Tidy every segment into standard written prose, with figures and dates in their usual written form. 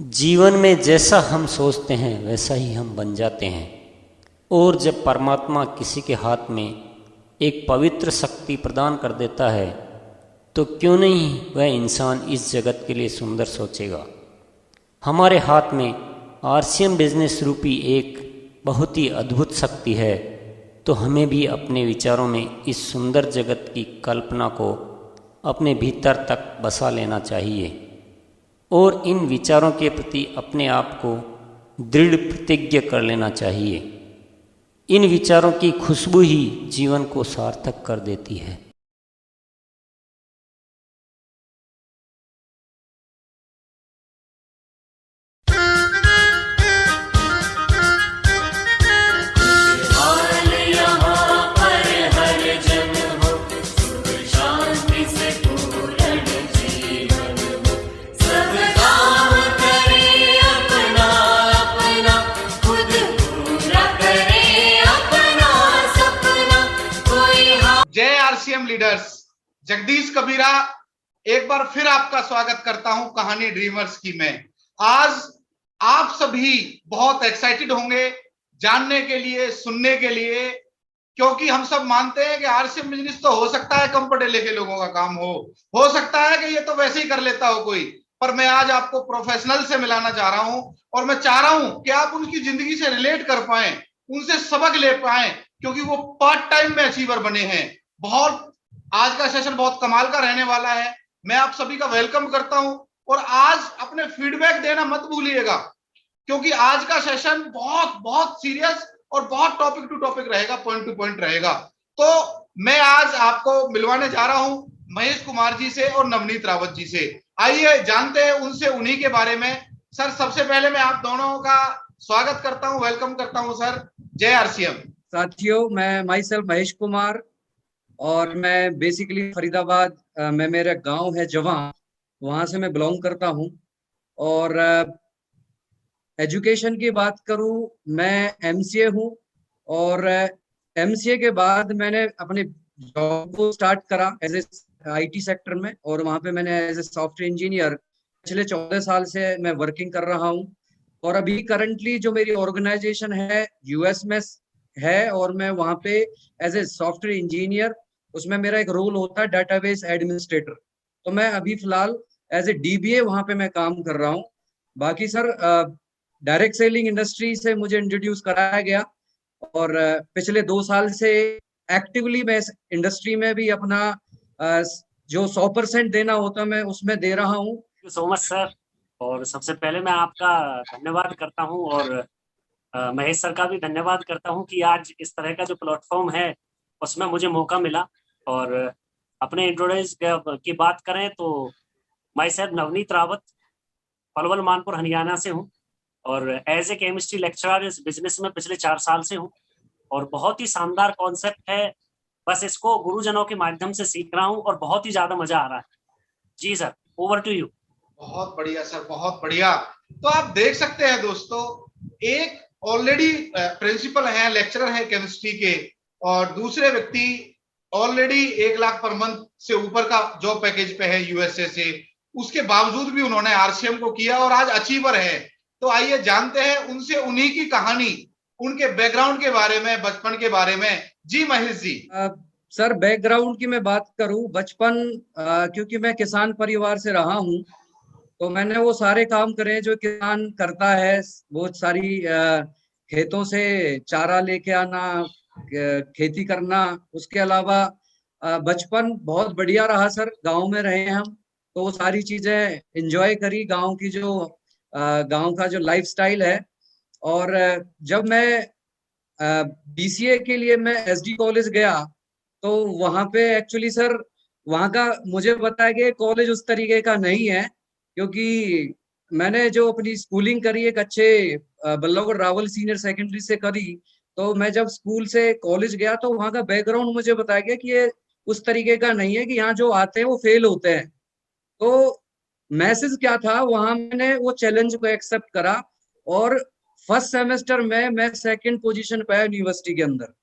जीवन में जैसा हम सोचते हैं वैसा ही हम बन जाते हैं। और जब परमात्मा किसी के हाथ में एक पवित्र शक्ति प्रदान कर देता है तो क्यों नहीं वह इंसान इस जगत के लिए सुंदर सोचेगा। हमारे हाथ में आरसीएम बिजनेस रूपी एक बहुत ही अद्भुत शक्ति है, तो हमें भी अपने विचारों में इस सुंदर जगत की कल्पना को अपने भीतर तक बसा लेना चाहिए और इन विचारों के प्रति अपने आप को दृढ़ प्रतिज्ञ कर लेना चाहिए। इन विचारों की खुशबू ही जीवन को सार्थक कर देती है। आरसीएम लीडर्स, जगदीश कबीरा एक बार फिर आपका स्वागत करता हूं कहानी ड्रीमर्स की। मैं आज आप सभी बहुत एक्साइटेड होंगे जानने के लिए, सुनने के लिए, क्योंकि हम सब मानते हैं कि आरसीएम बिजनेस तो हो सकता है कम पढ़े लिखे लोगों का काम हो सकता है कि ये तो वैसे ही कर लेता हो कोई, पर मैं आज आपको प्रोफेशनल से मिलाना चाह रहा हूं और मैं चाह रहा हूं कि आप उनकी जिंदगी से रिलेट कर पाए, उनसे सबक ले पाए, क्योंकि वो पार्ट टाइम में अचीवर बने हैं। बहुत आज का सेशन बहुत कमाल का रहने वाला है। मैं आप सभी का वेलकम करता हूं और आज अपने फीडबैक देना मत भूलिएगा, क्योंकि आज का सेशन बहुत बहुत सीरियस और बहुत टॉपिक टू टॉपिक रहेगा, पॉइंट टू पॉइंट रहेगा। तो मैं आज आपको मिलवाने जा रहा हूं महेश कुमार जी से और नवनीत रावत जी से। आइए जानते हैं उनसे, उन्हीं के बारे में। सर, सबसे पहले मैं आप दोनों का स्वागत करता हूं, वेलकम करता हूं सर। जय आरसीएम। साथियों, मैं माई सेल्फ महेश कुमार और मैं बेसिकली फरीदाबाद में मेरा गांव है जवां, वहां से मैं बिलोंग करता हूं। और एजुकेशन की बात करूं, मैं एमसीए हूं और एमसीए के बाद मैंने अपने जॉब को स्टार्ट करा एज ए आईटी सेक्टर में, और वहां पे मैंने एज ए सॉफ्टवेयर इंजीनियर पिछले 14 साल से मैं वर्किंग कर रहा हूं। और अभी करंटली जो मेरी ऑर्गेनाइजेशन है यूएस में है और मैं वहां पे एज ए सॉफ्टवेयर इंजीनियर, उसमें मेरा एक रोल होता है डेटाबेस एडमिनिस्ट्रेटर। तो मैं अभी फिलहाल एज ए डीबीए वहां पे मैं काम कर रहा हूँ। बाकी सर, डायरेक्ट सेलिंग इंडस्ट्री से मुझे इंट्रोड्यूस कराया गया और पिछले 2 साल से एक्टिवली मैं इस इंडस्ट्री में भी अपना जो 100% देना होता मैं उसमें दे रहा हूँ। सो मच सर। और सबसे पहले मैं आपका धन्यवाद करता हूँ और महेश सर का भी धन्यवाद करता हूँ कि आज इस तरह का जो प्लेटफॉर्म है उसमें मुझे मौका मिला। और अपने इंट्रोड्यूस की बात करें तो माई सेल्फ नवनीत रावत, पलवल मानपुर हरियाणा से हूँ और एज ए केमिस्ट्री लेक्चरर इस बिजनेस में पिछले 4 साल से हूँ। और बहुत ही शानदार कॉन्सेप्ट है, बस इसको गुरुजनों के माध्यम से सीख रहा हूँ और बहुत ही ज्यादा मजा आ रहा है। जी सर, ओवर टू यू। बहुत बढ़िया सर, बहुत बढ़िया। तो आप देख सकते हैं दोस्तों, एक ऑलरेडी प्रिंसिपल हैं, लेक्चरर हैं केमिस्ट्री के, और दूसरे व्यक्ति ऑलरेडी 1 लाख पर मंथ से ऊपर का जॉब पैकेज पे है यूएसए से। उसके बावजूद भी उन्होंने आरसीएम को किया और आज अचीवर है। तो आइए जानते हैं उनसे, उन्हीं की कहानी, उनके बैकग्राउंड के बारे में, बचपन के बारे में। जी महेश जी। सर, बैकग्राउंड की मैं बात करूं, बचपन क्योंकि मैं किसान परिवार से रहा हूं, तो मैंने वो सारे काम करे जो किसान करता है। वो सारी खेतों से चारा लेके आना, खेती करना। उसके अलावा बचपन बहुत बढ़िया रहा सर, गांव में रहे हम, तो वो सारी चीजें एंजॉय करी, गांव की जो गांव का जो लाइफस्टाइल है। और जब मैं बीसीए के लिए मैं एसडी कॉलेज गया तो वहां पे एक्चुअली सर, वहां का मुझे बताया गया कॉलेज उस तरीके का नहीं है, क्योंकि मैंने जो अपनी स्कूलिंग करी एक अच्छे बल्लभगढ़ रावल सीनियर सेकेंडरी से करी। तो मैं जब स्कूल से कॉलेज गया तो वहां का बैकग्राउंड मुझे बताया गया कि ये उस तरीके का नहीं है, कि यहाँ जो आते हैं वो फेल होते हैं। तो मैसेज क्या था वहां, मैंने वो चैलेंज को एक्सेप्ट करा और फर्स्ट सेमेस्टर में मैं सेकंड पोजीशन पे आया यूनिवर्सिटी के अंदर।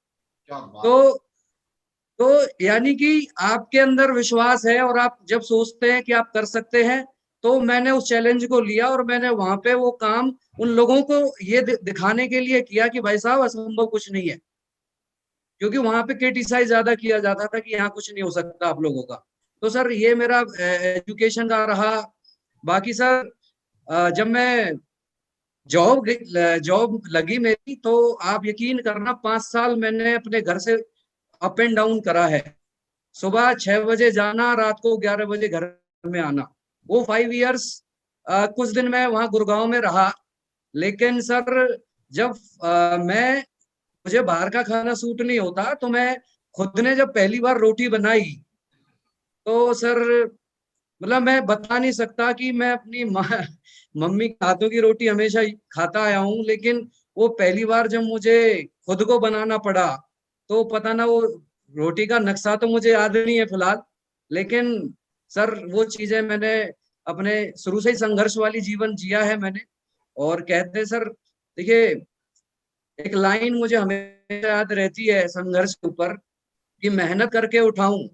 तो यानी कि आपके अंदर विश्वास है और आप जब सोचते हैं कि आप कर सकते हैं तो मैंने उस चैलेंज को लिया और मैंने वहां पे वो काम उन लोगों को ये दिखाने के लिए किया कि भाई साहब असंभव कुछ नहीं है, क्योंकि वहां पे क्रिटिसाइज ज्यादा किया जाता था कि यहाँ कुछ नहीं हो सकता आप लोगों का। तो सर ये मेरा एजुकेशन का रहा। बाकी सर जब मैं जॉब लगी मेरी, तो आप यकीन करना 5 साल मैंने अपने घर से अप एंड डाउन करा है। सुबह 6 बजे जाना, रात को 11 बजे घर में आना। वो 5 इयर्स कुछ दिन मैं वहां गुड़गांव में रहा। लेकिन सर जब मुझे बाहर का खाना सूट नहीं होता, तो मैं खुद ने जब पहली बार रोटी बनाई, तो सर मतलब मैं बता नहीं सकता कि मैं अपनी मम्मी के हाथों की रोटी हमेशा ही खाता आया हूँ, लेकिन वो पहली बार जब मुझे खुद को बनाना पड़ा, तो पता ना, वो रोटी का नक्शा तो मुझे याद नहीं है फिलहाल, लेकिन सर वो चीजें मैंने अपने शुरू से ही संघर्ष वाली जीवन जिया है मैंने। और कहते हैं सर, देखिए एक लाइन मुझे हमेशा याद रहती है संघर्ष के ऊपर, कि मेहनत करके उठाऊं,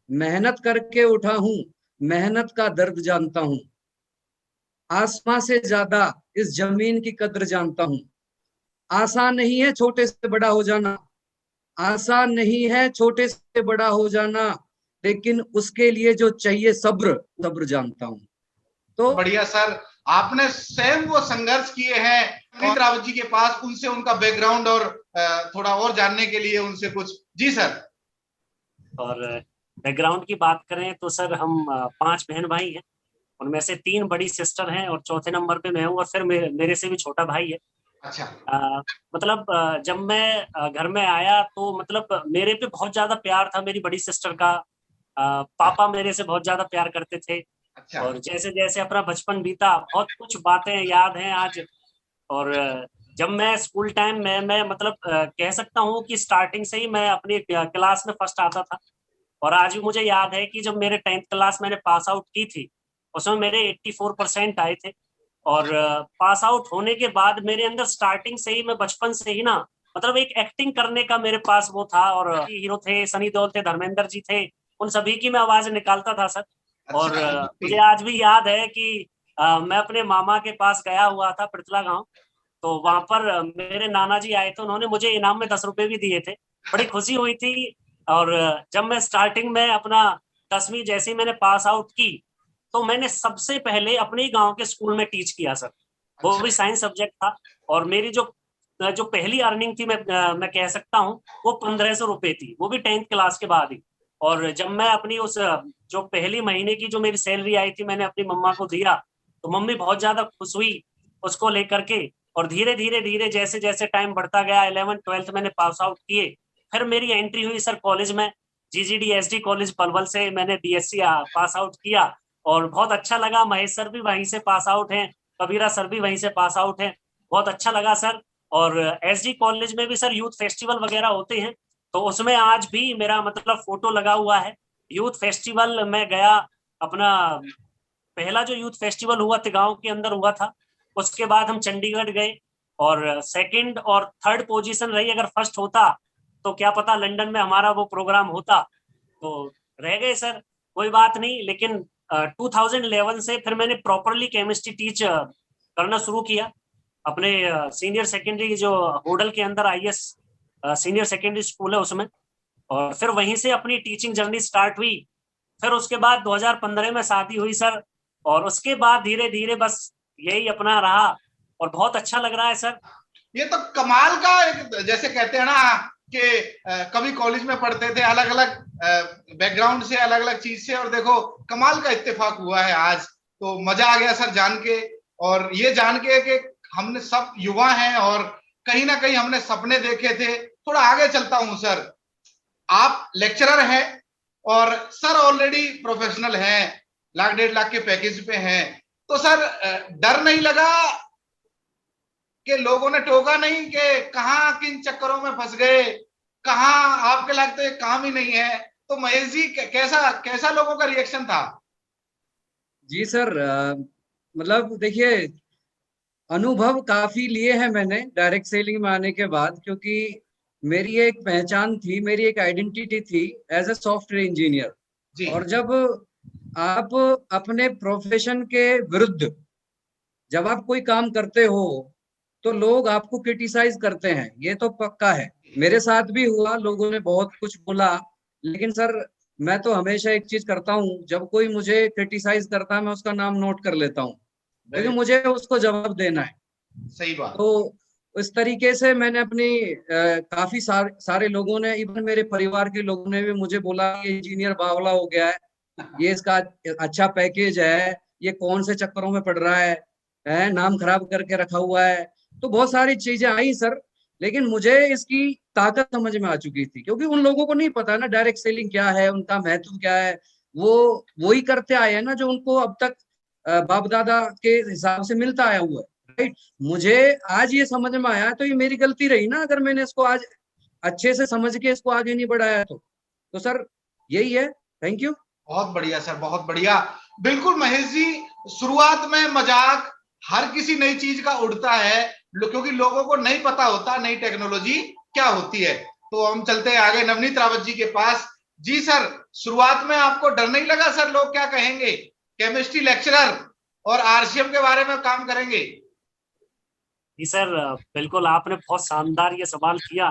मेहनत करके उठा हूं, मेहनत का दर्द जानता हूं, आसमां से ज्यादा इस जमीन की कद्र जानता हूं। आसान नहीं है छोटे से बड़ा हो जाना, आसान नहीं है छोटे से बड़ा हो जाना, लेकिन उसके लिए जो चाहिए सब्र, सब्र जानता हूं। तो बढ़िया सर, आपने स्वयं वो संघर्ष किए हैं अमित रावत जी के पास, उनसे उनका बैकग्राउंड और थोड़ा और जानने के लिए उनसे कुछ। जी सर। और बैकग्राउंड की बात करें तो सर हम 5 बहन भाई हैं, उनमें से 3 बड़ी सिस्टर हैं और चौथे नंबर पे मैं हूँ, और फिर मेरे से भी छोटा भाई है। अच्छा। मतलब जब मैं घर में आया तो मतलब मेरे पे बहुत ज्यादा प्यार था मेरी बड़ी सिस्टर का। पापा मेरे से बहुत ज्यादा प्यार करते थे। अच्छा। और जैसे जैसे अपना बचपन बीता, बहुत कुछ बातें याद हैं आज। और जब मैं स्कूल टाइम में मैं मतलब कह सकता हूँ कि स्टार्टिंग से ही मैं अपनी क्लास में फर्स्ट आता था। और आज भी मुझे याद है कि जब मेरे 10th क्लास मैंने पास आउट की थी, उसमें मेरे 84% आए थे। और पास आउट होने के बाद मेरे अंदर स्टार्टिंग से ही, मैं बचपन से ही ना, मतलब एक एक्टिंग करने का मेरे पास वो था। और हीरो थे, सनी देओल थे, धर्मेंद्र जी थे, उन सभी की मैं आवाज निकालता था सर। और अच्छा। मुझे आज भी याद है कि मैं अपने मामा के पास गया हुआ था पृथला गांव। तो वहां पर मेरे नाना जी आए थे, उन्होंने मुझे इनाम में 10 रुपए भी दिए थे, बड़ी खुशी हुई थी। और जब मैं स्टार्टिंग में अपना 10वीं जैसे ही मैंने पास आउट की, तो मैंने सबसे पहले अपने ही गांव के स्कूल में टीच किया सर। वो अच्छा। भी साइंस सब्जेक्ट था। और मेरी जो जो पहली अर्निंग थी, मैं कह सकता हूँ वो 1500 रुपए थी, वो भी 10th क्लास के बाद ही। और जब मैं अपनी उस जो पहली महीने की जो मेरी सैलरी आई थी, मैंने अपनी मम्मा को दिया, तो मम्मी बहुत ज्यादा खुश हुई उसको लेकर के। और धीरे धीरे धीरे जैसे जैसे टाइम बढ़ता गया, 11th 12th मैंने पास आउट किए। फिर मेरी एंट्री हुई सर कॉलेज में, GGD SD कॉलेज पलवल से मैंने BSc पास आउट किया। और बहुत अच्छा लगा, महेश सर भी वहीं से पास आउट हैं, कबीरा सर भी वहीं से पास आउट हैं, बहुत अच्छा लगा सर। और SD कॉलेज में भी सर यूथ फेस्टिवल वगैरह होते हैं, तो उसमें आज भी मेरा मतलब फोटो लगा हुआ है। यूथ फेस्टिवल में गया अपना, पहला जो यूथ फेस्टिवल हुआ गांव के अंदर हुआ था, उसके बाद हम चंडीगढ़ गए। और सेकंड और थर्ड पोजीशन रही, अगर फर्स्ट होता तो क्या पता लंदन में हमारा वो प्रोग्राम होता। तो रह गए सर, कोई बात नहीं। लेकिन 2011 से फिर मैंने प्रॉपरली केमिस्ट्री टीच करना शुरू किया अपने सीनियर सेकेंडरी जो होडल के अंदर IS सीनियर सेकेंडरी स्कूल है उसमें। और फिर वहीं से अपनी टीचिंग जर्नी स्टार्ट हुई। फिर उसके बाद 2015 में शादी हुई सर। और उसके बाद धीरे धीरे बस यही अपना रहा, और बहुत अच्छा लग रहा है सर। ये तो कमाल का एक, जैसे कहते हैं ना कि कभी कॉलेज में पढ़ते थे अलग अलग बैकग्राउंड से, अलग अलग चीज से, और देखो कमाल का इत्तेफाक हुआ है आज। तो मजा आ गया सर जान के, और ये जान के कि हमने सब युवा हैं और कहीं ना कहीं हमने सपने देखे थे। थोड़ा आगे चलता हूं सर, आप लेक्चरर हैं और सर ऑलरेडी प्रोफेशनल हैं, 1,00,000 1,50,000 के पैकेज पे हैं, तो सर डर नहीं लगा कि लोगों ने टोका नहीं कि कहां किन चक्करों में फंस गए, कहां आपके लगते तो काम ही नहीं है? तो महेश जी कैसा कैसा लोगों का रिएक्शन था? जी सर, मतलब देखिए, अनुभव काफी लिए हैं मैंने डायरेक्ट सेलिंग में आने के बाद, क्योंकि मेरी एक पहचान थी, मेरी एक आइडेंटिटी थी एज ए सॉफ्टवेयर इंजीनियर। जी। और जब आप अपने प्रोफेशन के विरुद्ध जब आप कोई काम करते हो तो लोग आपको क्रिटिसाइज करते हैं, ये तो पक्का है। मेरे साथ भी हुआ, लोगों ने बहुत कुछ बोला, लेकिन सर मैं तो हमेशा एक चीज करता हूँ, जब कोई मुझे क्रिटिसाइज करता है मैं उसका नाम नोट कर लेता हूँ, क्योंकि मुझे उसको जवाब देना है। सही बात। तो इस तरीके से मैंने अपनी काफी सारे लोगों ने, इवन मेरे परिवार के लोगों ने भी मुझे बोला ये इंजीनियर बावला हो गया है, ये इसका अच्छा पैकेज है, ये कौन से चक्करों में पड़ रहा है, नाम खराब करके रखा हुआ है। तो बहुत सारी चीजें आई सर, लेकिन मुझे इसकी ताकत समझ में आ चुकी थी, क्योंकि उन लोगों को नहीं पता ना डायरेक्ट सेलिंग क्या है, उनका महत्व क्या है। वो ही करते आए हैं ना जो उनको अब तक बाप दादा के हिसाब से मिलता आया हुआ है, राइट। मुझे आज ये समझ में आया तो ये मेरी गलती रही ना, अगर मैंने इसको आज अच्छे से समझ के इसको आगे नहीं बढ़ाया तो सर यही है। Thank you. बहुत बढ़िया सर, बहुत बढ़िया। बिल्कुल महेश जी, शुरुआत में मजाक हर किसी नई चीज का उड़ता है, क्योंकि लोगों को नहीं पता होता नई टेक्नोलॉजी क्या होती है। तो हम चलते हैं आगे नवनीत रावत जी के पास। जी सर, शुरुआत में आपको डर नहीं लगा सर लोग क्या कहेंगे? केमिस्ट्री लेक्चरर और आरसीएम के बारे में काम करेंगे। जी सर, बिल्कुल आपने बहुत शानदार ये सवाल किया,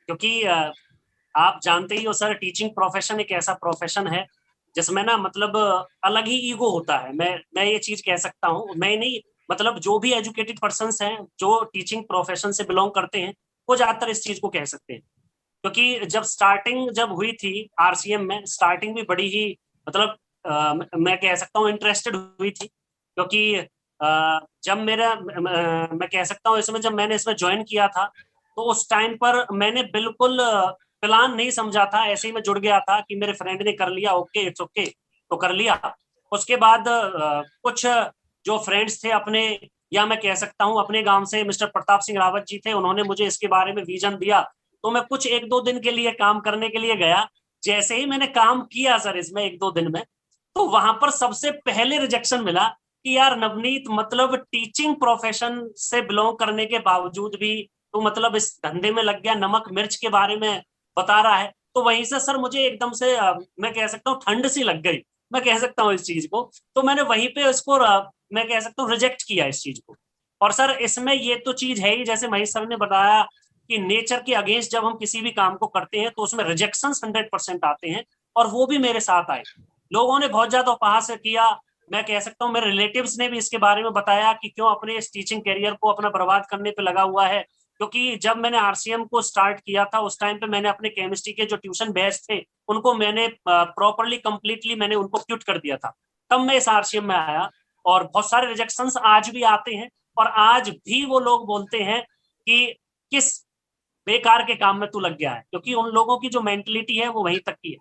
क्योंकि आप जानते ही हो सर, टीचिंग प्रोफेशन एक ऐसा प्रोफेशन है जिसमें ना मतलब अलग ही ईगो होता है। मैं ये चीज कह सकता हूँ, मैं नहीं मतलब जो भी एजुकेटेड पर्सन्स हैं जो टीचिंग प्रोफेशन से बिलोंग करते हैं वो ज्यादातर इस चीज को कह सकते हैं। क्योंकि जब स्टार्टिंग जब हुई थी आरसीएम में, स्टार्टिंग भी बड़ी ही मतलब मैं कह सकता हूँ इंटरेस्टेड हुई थी, क्योंकि जब मैं कह सकता हूँ इसमें जब मैंने इसमें ज्वाइन किया था तो उस टाइम पर मैंने बिल्कुल प्लान नहीं समझा था, ऐसे ही मैं जुड़ गया था कि मेरे फ्रेंड ने कर लिया, ओके इट्स ओके, तो कर लिया। उसके बाद कुछ जो फ्रेंड्स थे अपने, या मैं कह सकता हूँ अपने गांव से मिस्टर प्रताप सिंह रावत जी थे, उन्होंने मुझे इसके बारे में विजन दिया। तो मैं कुछ 1-2 दिन के लिए काम करने के लिए गया। जैसे ही मैंने काम किया सर इसमें 1-2 दिन में, तो वहां पर सबसे पहले रिजेक्शन मिला कि यार नवनीत, मतलब टीचिंग प्रोफेशन से बिलोंग करने के बावजूद भी तो मतलब इस धंधे में लग गया, नमक मिर्च के बारे में बता रहा है। तो वहीं से सर मुझे एकदम से मैं कह सकता हूँ ठंड सी लग गई, मैं कह सकता हूँ इस चीज को। तो मैंने वहीं पे इसको मैं कह सकता हूँ रिजेक्ट किया इस चीज को। और सर इसमें ये तो चीज है ही, जैसे महेश सर ने बताया कि नेचर के अगेंस्ट जब हम किसी भी काम को करते हैं तो उसमें रिजेक्शन 100% आते हैं, और वो भी मेरे साथ आए। लोगों ने बहुत ज्यादा उपहास किया, मैं कह सकता हूँ मेरे रिलेटिव्स ने भी इसके बारे में बताया कि क्यों अपने इस टीचिंग करियर को अपना बर्बाद करने पे लगा हुआ है। क्योंकि जब मैंने आरसीएम को स्टार्ट किया था उस टाइम पे मैंने अपने केमिस्ट्री के जो ट्यूशन बैच थे उनको मैंने प्रॉपरली कंप्लीटली मैंने उनको क्यूट कर दिया था, तब मैं इस आरसीएम में आया। और बहुत सारे रिजेक्शंस आज भी आते हैं, और आज भी वो लोग बोलते हैं कि किस बेकार के काम में तू लग गया है, क्योंकि उन लोगों की जो मेंटलिटी है वो वहीं तक की है।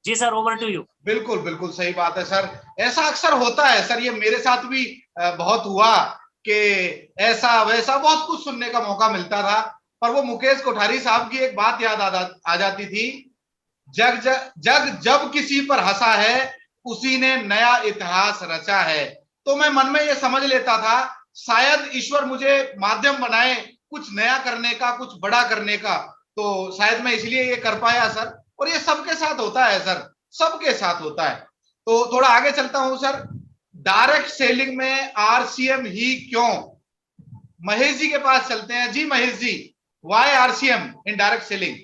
जी सर, ओवर टू यू। बिल्कुल बिल्कुल सही बात है सर, ऐसा अक्सर होता है सर, ये मेरे साथ भी बहुत हुआ कि ऐसा वैसा बहुत कुछ सुनने का मौका मिलता था। पर वो मुकेश कोठारी साहब की एक बात याद आ जाती थी, जग जग जग जब किसी पर हंसा है उसी ने नया इतिहास रचा है। तो मैं मन में ये समझ लेता था शायद ईश्वर मुझे माध्यम बनाए कुछ नया करने का, कुछ बड़ा करने का, तो शायद मैं इसलिए ये कर पाया सर। और ये सबके साथ होता है सर, सबके साथ होता है। तो थोड़ा आगे चलता हूं सर, डायरेक्ट सेलिंग में आरसीएम ही क्यों? महेश जी के पास चलते हैं। जी Mahesh ji, why RCM in direct selling?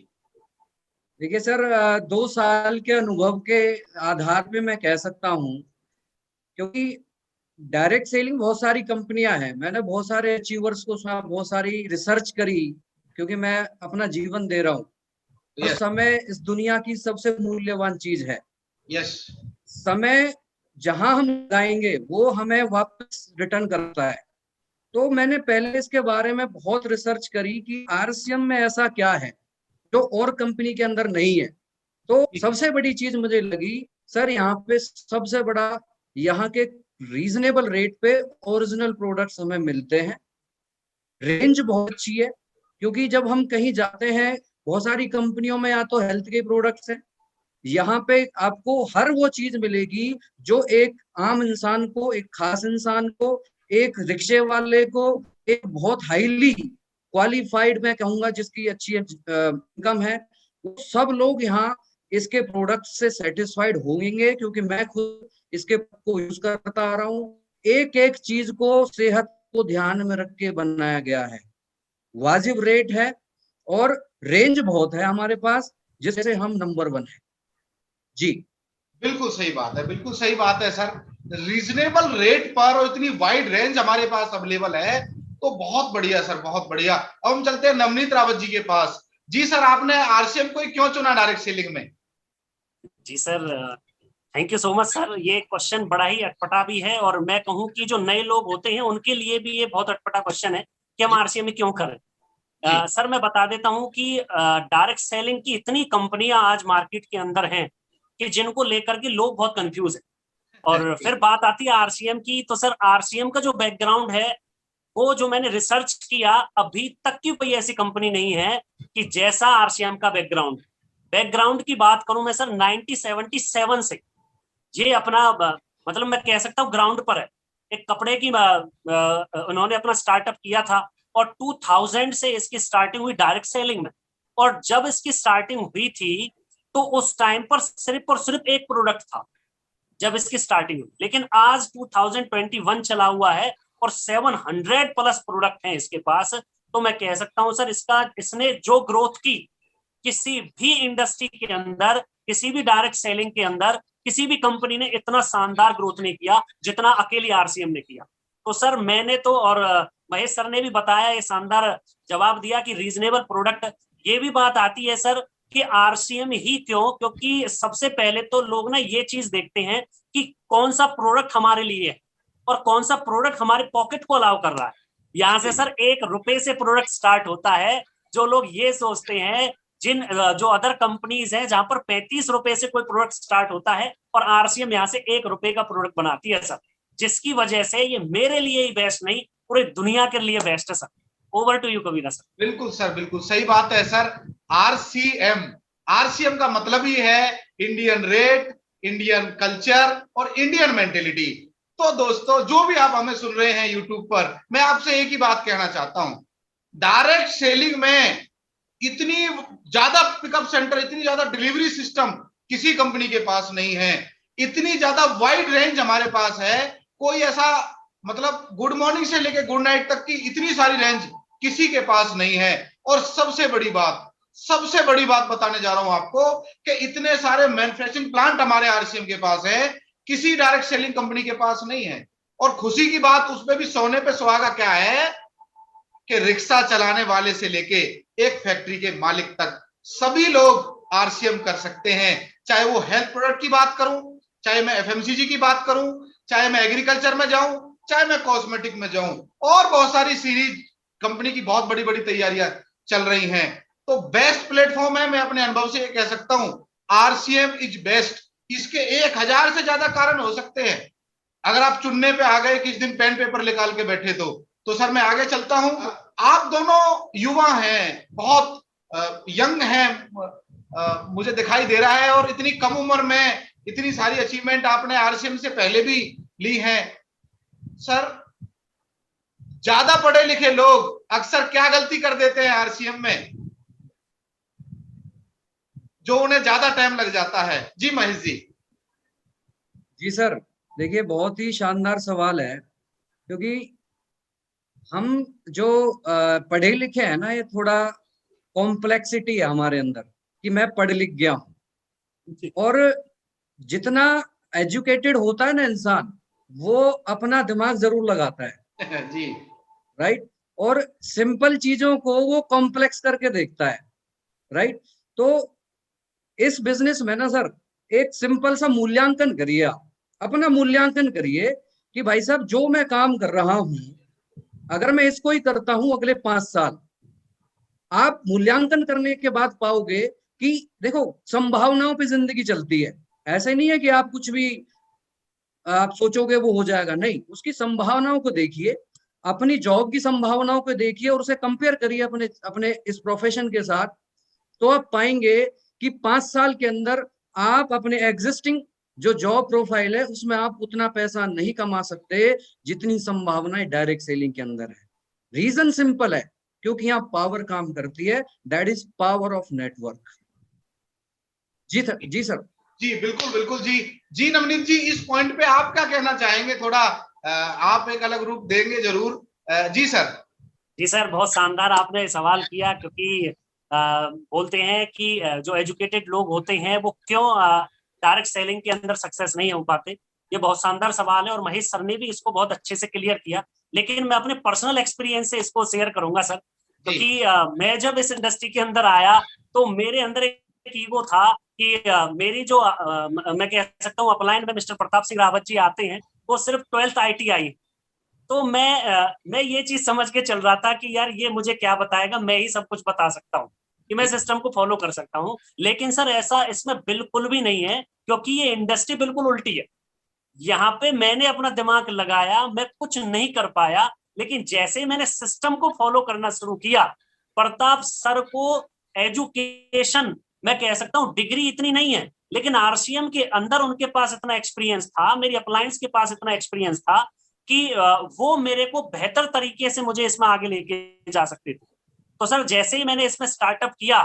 देखिए सर, 2 साल के अनुभव के आधार पे मैं कह सकता हूँ, क्योंकि डायरेक्ट सेलिंग बहुत सारी कंपनियां हैं, मैंने बहुत सारे अचीवर्स को सुना, बहुत सारी रिसर्च करी, क्योंकि मैं अपना जीवन दे रहा हूँ। तो यस समय इस दुनिया की सबसे मूल्यवान चीज है। यस समय जहां हम लगाएंगे वो हमें वापस रिटर्न करता है। तो मैंने पहले इसके बारे में बहुत रिसर्च करी कि आरसीएम में ऐसा क्या है जो और कंपनी के अंदर नहीं है। तो सबसे बड़ी चीज मुझे लगी सर, यहाँ पे सबसे बड़ा, यहाँ के रीजनेबल रेट पे ओरिजिनल प्रोडक्ट्स हमें मिलते हैं। रेंज बहुत अच्छी है, क्योंकि जब हम कहीं जाते हैं बहुत सारी कंपनियों में या तो हेल्थ के प्रोडक्ट्स हैं, यहाँ पे आपको हर वो चीज मिलेगी जो एक आम इंसान को, एक खास इंसान को, एक रिक्शे वाले को, एक बहुत हाईली क्वालिफाइड मैं कहूंगा जिसकी अच्छी इनकम है, वो सब लोग यहाँ इसके प्रोडक्ट से सेटिस्फाइड होंगे। क्योंकि मैं खुद इसके को यूज करता आ रहा हूँ। एक एक चीज को सेहत को ध्यान में रख के बनाया गया है, वाजिब रेट है और रेंज बहुत है हमारे पास, जिससे हम नंबर 1 है। जी बिल्कुल सही बात है, बिल्कुल सही बात है सर। रीजनेबल रेट पर और इतनी वाइड रेंज हमारे पास अवेलेबल है, तो बहुत बढ़िया सर, बहुत बढ़िया। अब हम चलते हैं नवनीत रावत जी के पास। जी सर, आपने आरसीएम को क्यों चुना डायरेक्ट सेलिंग में? जी sir, thank you so much sir. ये क्वेश्चन बड़ा ही अटपटा भी है, और मैं कहूँ कि जो नए लोग होते हैं उनके लिए भी ये बहुत अटपटा क्वेश्चन है कि हम आरसीएम में क्यों करें। सर मैं बता देता हूँ कि डायरेक्ट सेलिंग की इतनी कंपनियां आज मार्केट के अंदर हैं कि जिनको लेकर के लोग बहुत कंफ्यूज हैं। और फिर बात आती है आरसीएम की, तो सर आरसीएम का जो बैकग्राउंड है, वो जो मैंने रिसर्च किया, अभी तक की कोई ऐसी कंपनी नहीं है कि जैसा आरसीएम का बैकग्राउंड की बात करूं मैं सर 1977 से ये अपना मतलब मैं कह सकता हूँ ग्राउंड पर है। एक कपड़े की उन्होंने अपना स्टार्टअप किया था, और 2000 से इसकी स्टार्टिंग हुई डायरेक्ट सेलिंग में। और जब इसकी स्टार्टिंग हुई थी तो उस टाइम पर सिर्फ और सिर्फ एक प्रोडक्ट था जब इसकी स्टार्टिंग हुई, लेकिन आज 2021 चला हुआ है और 700 प्लस प्रोडक्ट हैं इसके पास। तो मैं कह सकता हूं सर इसने जो ग्रोथ की, किसी भी इंडस्ट्री के अंदर, किसी भी डायरेक्ट सेलिंग के अंदर, किसी भी कंपनी ने इतना शानदार ग्रोथ नहीं किया जितना अकेली आरसीएम ने किया। तो सर मैंने तो, और महेश सर ने भी बताया, ये शानदार जवाब दिया कि रीजनेबल प्रोडक्ट। ये भी बात आती है सर कि आरसीएम ही क्यों, क्योंकि सबसे पहले तो लोग ना ये चीज देखते हैं कि कौन सा प्रोडक्ट हमारे लिए है और कौन सा प्रोडक्ट हमारे पॉकेट को अलाउ कर रहा है। यहाँ से सर 1 रुपए से प्रोडक्ट स्टार्ट होता है। जो लोग ये सोचते हैं, जो अदर कंपनीज हैं जहां पर 35 रुपए से कोई प्रोडक्ट स्टार्ट होता है, और आरसीएम यहाँ से 1 रुपए का प्रोडक्ट बनाती है सर, जिसकी वजह से ये मेरे लिए ही बेस्ट नहीं, पूरी दुनिया के लिए बेस्ट है sir. Over to you Kabira sir. बिल्कुल सर, बिल्कुल सही बात है सर। आरसीएम का मतलब ही है इंडियन रेट, इंडियन कल्चर और इंडियन मेंटेलिटी। तो दोस्तों, जो भी आप हमें सुन रहे हैं यूट्यूब पर, मैं आपसे एक ही बात कहना चाहता हूं, डायरेक्ट सेलिंग में इतनी ज्यादा पिकअप सेंटर, इतनी ज्यादा डिलीवरी सिस्टम किसी कंपनी के पास नहीं है। इतनी ज्यादा वाइड रेंज हमारे पास है, कोई ऐसा मतलब गुड मॉर्निंग से लेकर गुड नाइट तक की इतनी सारी रेंज किसी के पास नहीं है। और सबसे बड़ी बात बताने जा रहा हूं आपको कि इतने सारे मैन्युफैक्चरिंग प्लांट हमारे आरसीएम के पास है, किसी डायरेक्ट सेलिंग कंपनी के पास नहीं है। और खुशी की बात उसमें भी सोने पे सुहागा क्या है कि रिक्शा चलाने वाले से लेके एक फैक्ट्री के मालिक तक सभी लोग आरसीएम कर सकते हैं। चाहे वो हेल्थ प्रोडक्ट की बात करूं, चाहे मैं एफएमसीजी की बात करूं, चाहे मैं एग्रीकल्चर में जाऊं, चाहे मैं कॉस्मेटिक में जाऊं, और बहुत सारी सीरीज कंपनी की बहुत बड़ी बड़ी तैयारियां चल रही हैं। तो बेस्ट प्लेटफॉर्म है, मैं अपने अनुभव से ये कह सकता हूं, आरसीएम इज बेस्ट। इसके 1000 से ज्यादा कारण हो सकते हैं। अगर आप चुनने पे आ गए किस दिन पेन पेपर निकाल के बैठे तो सर मैं आगे चलता हूं। आप दोनों युवा हैं, बहुत यंग हैं, मुझे दिखाई दे रहा है, और इतनी कम उम्र में इतनी सारी अचीवमेंट आपने आरसीएम से पहले भी ली हैं। सर, ज्यादा पढ़े लिखे लोग अक्सर क्या गलती कर देते हैं आरसीएम में, जो उन्हें ज्यादा टाइम लग जाता है? जी महेश जी। जी सर, देखिए बहुत ही शानदार सवाल है, क्योंकि हम जो पढ़े लिखे हैं ना, ये थोड़ा कॉम्प्लेक्सिटी है हमारे अंदर कि मैं पढ़ लिख गया हूं। और जितना एजुकेटेड होता है ना इंसान, वो अपना दिमाग जरूर लगाता है जी राइट, और सिंपल चीजों को वो कॉम्प्लेक्स करके देखता है राइट। तो इस बिजनेस में ना सर, एक सिंपल सा मूल्यांकन करिए, आप अपना मूल्यांकन करिए कि भाई साहब जो मैं काम कर रहा हूं, अगर मैं इसको ही करता हूं अगले 5 साल, आप मूल्यांकन करने के बाद पाओगे कि देखो संभावनाओं पे जिंदगी चलती है। ऐसे नहीं है कि आप कुछ भी आप सोचोगे वो हो जाएगा, नहीं, उसकी संभावनाओं को देखिए, अपनी जॉब की संभावनाओं को देखिए और उसे कंपेयर करिए अपने अपने इस प्रोफेशन के साथ। तो आप पाएंगे कि 5 साल के अंदर आप अपने एग्जिस्टिंग जो जॉब प्रोफाइल है उसमें आप उतना पैसा नहीं कमा सकते जितनी संभावनाएं डायरेक्ट सेलिंग के अंदर है। रीजन सिंपल है, क्योंकि यहाँ पावर काम करती है, that is power of network. जी सर, जी सर। जी बिल्कुल बिल्कुल जी। जी नवनीत जी, इस पॉइंट पे आप क्या कहना चाहेंगे? थोड़ा आप एक अलग रूप देंगे जरूर। जी सर। जी सर, बहुत शानदार आपने सवाल किया, क्योंकि बोलते हैं कि जो एजुकेटेड लोग होते हैं वो क्यों डायरेक्ट सेलिंग के अंदर सक्सेस नहीं हो पाते। ये बहुत शानदार सवाल है और महेश सर ने भी इसको बहुत अच्छे से क्लियर किया। लेकिन मैं अपने पर्सनल एक्सपीरियंस से इसको शेयर करूंगा सर, क्योंकि मैं जब इस इंडस्ट्री के अंदर आया तो मेरे अंदर एक ईगो था कि मेरी जो मैं कह सकता हूँ अपलाइन में मिस्टर प्रताप सिंह रावत जी आते हैं, वो सिर्फ 12th ITI। तो मैं ये चीज समझ के चल रहा था कि यार ये मुझे क्या बताएगा, मैं ही सब कुछ बता सकता हूँ कि मैं सिस्टम को फॉलो कर सकता हूँ। लेकिन सर ऐसा इसमें बिल्कुल भी नहीं है, क्योंकि ये इंडस्ट्री बिल्कुल उल्टी है। यहाँ पे मैंने अपना दिमाग लगाया, मैं कुछ नहीं कर पाया, लेकिन जैसे ही मैंने सिस्टम को फॉलो करना शुरू किया, प्रताप सर को एजुकेशन, मैं कह सकता हूँ डिग्री इतनी नहीं है, लेकिन RCM के अंदर उनके पास इतना एक्सपीरियंस था, मेरी अप्लायंस के पास इतना एक्सपीरियंस था कि वो मेरे को बेहतर तरीके से मुझे इसमें आगे लेके जा सकते थे। तो सर जैसे ही मैंने इसमें स्टार्टअप किया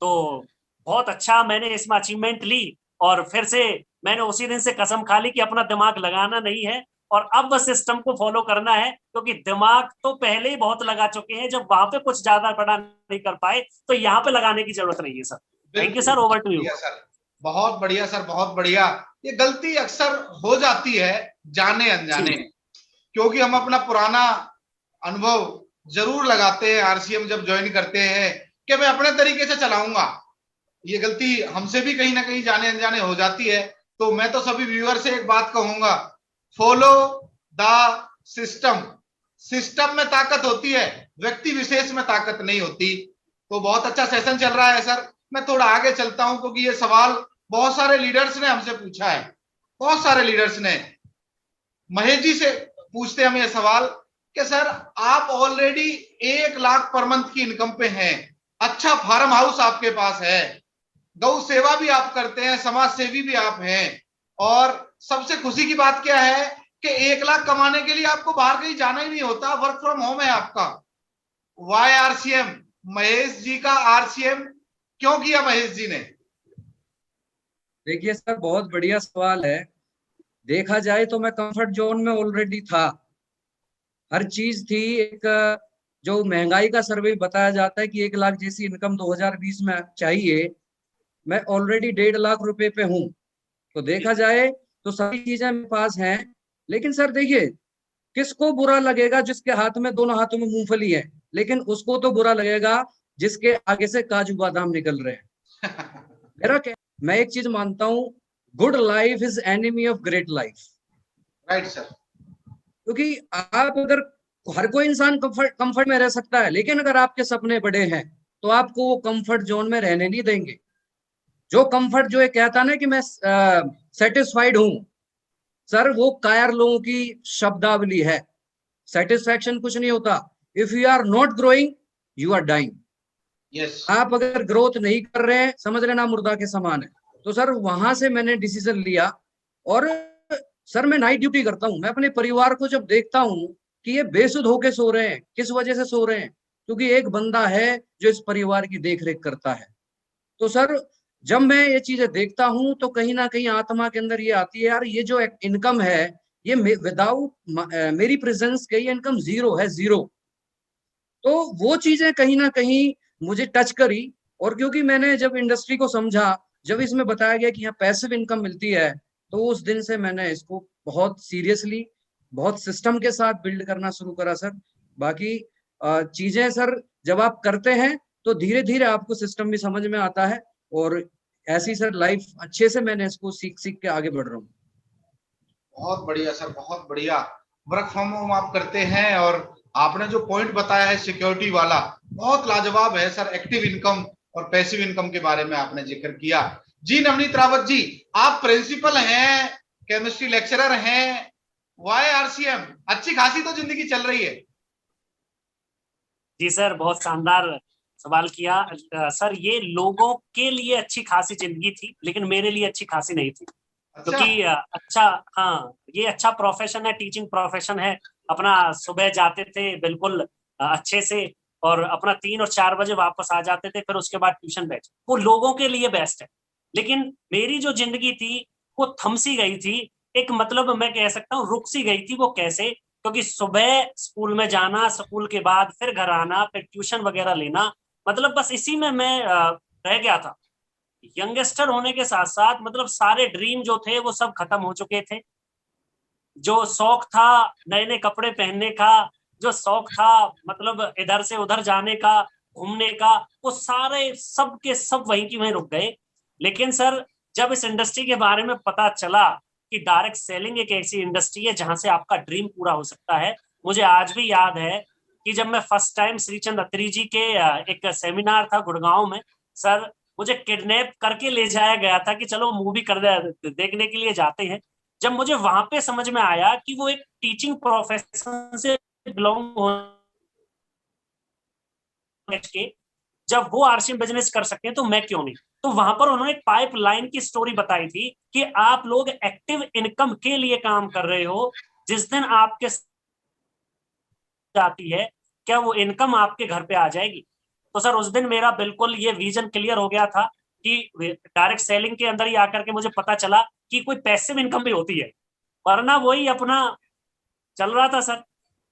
तो बहुत अच्छा मैंने इसमें अचीवमेंट ली, और फिर से मैंने उसी दिन से कसम खा ली कि अपना दिमाग लगाना नहीं है और अब बस सिस्टम को फॉलो करना है, क्योंकि दिमाग तो पहले ही बहुत लगा चुके हैं। जब वहां पे कुछ ज्यादा बड़ा नहीं कर पाए तो यहाँ पे लगाने की जरूरत नहीं है sir. Thank you sir, over to you. Sir बहुत बढ़िया सर, बहुत बढ़िया। ये गलती अक्सर हो जाती है जाने अनजाने, क्योंकि हम अपना पुराना अनुभव जरूर लगाते हैं RCM जब ज्वाइन करते हैं कि मैं अपने तरीके से चलाऊंगा। ये गलती हमसे भी कहीं ना कहीं जाने अनजाने हो जाती है। तो मैं तो सभी व्यूअर से एक बात कहूंगा, फॉलो द सिस्टम। सिस्टम में ताकत होती है, व्यक्ति विशेष में ताकत नहीं होती। तो बहुत अच्छा सेशन चल रहा है सर। मैं थोड़ा आगे चलता हूं, क्योंकि ये सवाल बहुत सारे लीडर्स ने हमसे पूछा है, बहुत सारे लीडर्स ने। महेश जी से पूछते हैं हम ये सवाल कि सर आप ऑलरेडी 1 लाख पर मंथ की इनकम पे हैं, अच्छा फार्म हाउस आपके पास है, गौ सेवा भी आप करते हैं, समाज सेवी भी आप हैं, और सबसे खुशी की बात क्या है कि 1 लाख कमाने के लिए आपको बाहर कहीं जाना ही नहीं होता, वर्क फ्रॉम होम है आपका। Y RCM? महेश जी का RCM क्यों किया महेश जी ने? देखिए सर, बहुत बढ़िया सवाल है। देखा जाए तो मैं कंफर्ट जोन में ऑलरेडी था, हर चीज थी। एक जो महंगाई का सर्वे बताया जाता है कि 1 लाख जैसी इनकम 2020 में चाहिए, मैं ऑलरेडी 1.5 लाख रुपए पे हूँ। तो देखा जाए तो सभी चीजें मेरे पास हैं। लेकिन सर देखिए, किसको बुरा लगेगा जिसके हाथ में दोनों हाथों में मूंगफली है, लेकिन उसको तो बुरा लगेगा जिसके आगे से काजू बादाम निकल रहे हैं। मेरा क्या, मैं एक चीज मानता हूँ, good life is enemy of great life. Right sir. क्योंकि आप अगर, हर कोई इंसान कंफर्ट में रह सकता है, लेकिन अगर आपके सपने बड़े हैं तो आपको वो कंफर्ट जोन में रहने नहीं देंगे। जो कंफर्ट जो है कहता ना कि मैं सेटिस्फाइड हूं, सर वो कायर लोगों की शब्दावली है। सेटिस्फैक्शन कुछ नहीं होता। If you are not growing, you are dying. Yes. आप अगर ग्रोथ नहीं कर रहे हैं, समझ लेना मुर्दा के समान है। तो सर वहां से मैंने डिसीजन लिया। और सर मैं नाइट ड्यूटी करता हूँ। मैं अपने परिवार को जब देखता हूँ कि ये बेसुध होके सो रहे हैं, किस वजह से सो रहे हैं? क्योंकि एक बंदा है जो इस परिवार की देख रेख करता है। तो सर जब मैं ये चीजें देखता हूँ तो कहीं ना कहीं आत्मा के अंदर ये आती है, यार ये जो इनकम है, ये विदाउट मेरी प्रेजेंस के ये इनकम जीरो है, जीरो। तो वो चीजें कहीं ना कहीं मुझे टच करी। और क्योंकि मैंने जब इंडस्ट्री को समझा, जब इसमें बताया गया कि यहाँ पैसिव इनकम मिलती है, तो उस दिन से मैंने इसको बहुत सीरियसली, बहुत सिस्टम के साथ बिल्ड करना शुरू करा सर। बाकी चीजें सर जब आप करते हैं तो धीरे धीरे आपको सिस्टम भी समझ में आता है। और ऐसी सर लाइफ अच्छे से मैंने इसको सीख सीख के आगे बढ़ रहा हूँ। बहुत बढ़िया सर, बहुत बढ़िया। वर्क फ्रॉम होम आप करते हैं, और आपने जो पॉइंट बताया है सिक्योरिटी वाला, बहुत लाजवाब है सर। एक्टिव इनकम और पैसिव इनकम के बारे में आपने जिक्र किया। जी नवनीत रावत जी, आप प्रिंसिपल हैं, केमिस्ट्री लेक्चरर हैं, वाई RCM? अच्छी खासी तो जिंदगी चल रही है। जी सर, बहुत शानदार सवाल किया। सर ये लोगों के लिए अच्छी खासी जिंदगी थी, लेकिन मेरे लिए अच्छी खासी नहीं थी। अच्छा। क्योंकि अच्छा, हाँ ये अच्छा प्रोफेशन है, टीचिंग प्रोफेशन है। अपना सुबह जाते थे बिल्कुल अच्छे से, और अपना 3 और 4 बजे वापस आ जाते थे, फिर उसके बाद ट्यूशन बैच, वो लोगों के लिए बेस्ट है। लेकिन मेरी जो जिंदगी थी वो थम सी गई थी, एक मतलब मैं कह सकता हूँ रुक सी गई थी। वो कैसे? क्योंकि सुबह स्कूल में जाना, स्कूल के बाद फिर घर आना, फिर ट्यूशन वगैरह लेना, मतलब बस इसी में मैं रह गया था। यंगस्टर होने के साथ साथ मतलब सारे ड्रीम जो थे वो सब खत्म हो चुके थे। जो शौक था नए नए कपड़े पहनने का, जो शौक था मतलब इधर से उधर जाने का, घूमने का, वो सारे सब के सब वहीं की वहीं रुक गए। लेकिन सर जब इस इंडस्ट्री के बारे में पता चला कि डायरेक्ट सेलिंग एक ऐसी इंडस्ट्री है जहां से आपका ड्रीम पूरा हो सकता है। मुझे आज भी याद है कि जब मैं फर्स्ट टाइम श्रीचंद अत्री जी के एक सेमिनार था गुड़गांव में, सर मुझे किडनैप करके ले जाया गया था कि चलो मूवी कर देखने के लिए जाते हैं। जब मुझे वहां पे समझ में आया कि वो एक टीचिंग प्रोफेशन से बिलोंग के, जब वो आरसीएम बिजनेस कर सकते हैं तो मैं क्यों नहीं। तो वहां पर उन्होंने एक पाइपलाइन की स्टोरी बताई थी कि आप लोग एक्टिव इनकम के लिए काम कर रहे हो, जिस दिन आपके जाती है क्या वो इनकम आपके घर पे आ जाएगी। तो सर उस दिन मेरा बिल्कुल ये विजन क्लियर हो गया था कि डायरेक्ट सेलिंग के अंदर ही आकर के मुझे पता चला कि कोई पैसिव इनकम भी होती है, वरना वही अपना चल रहा था सर।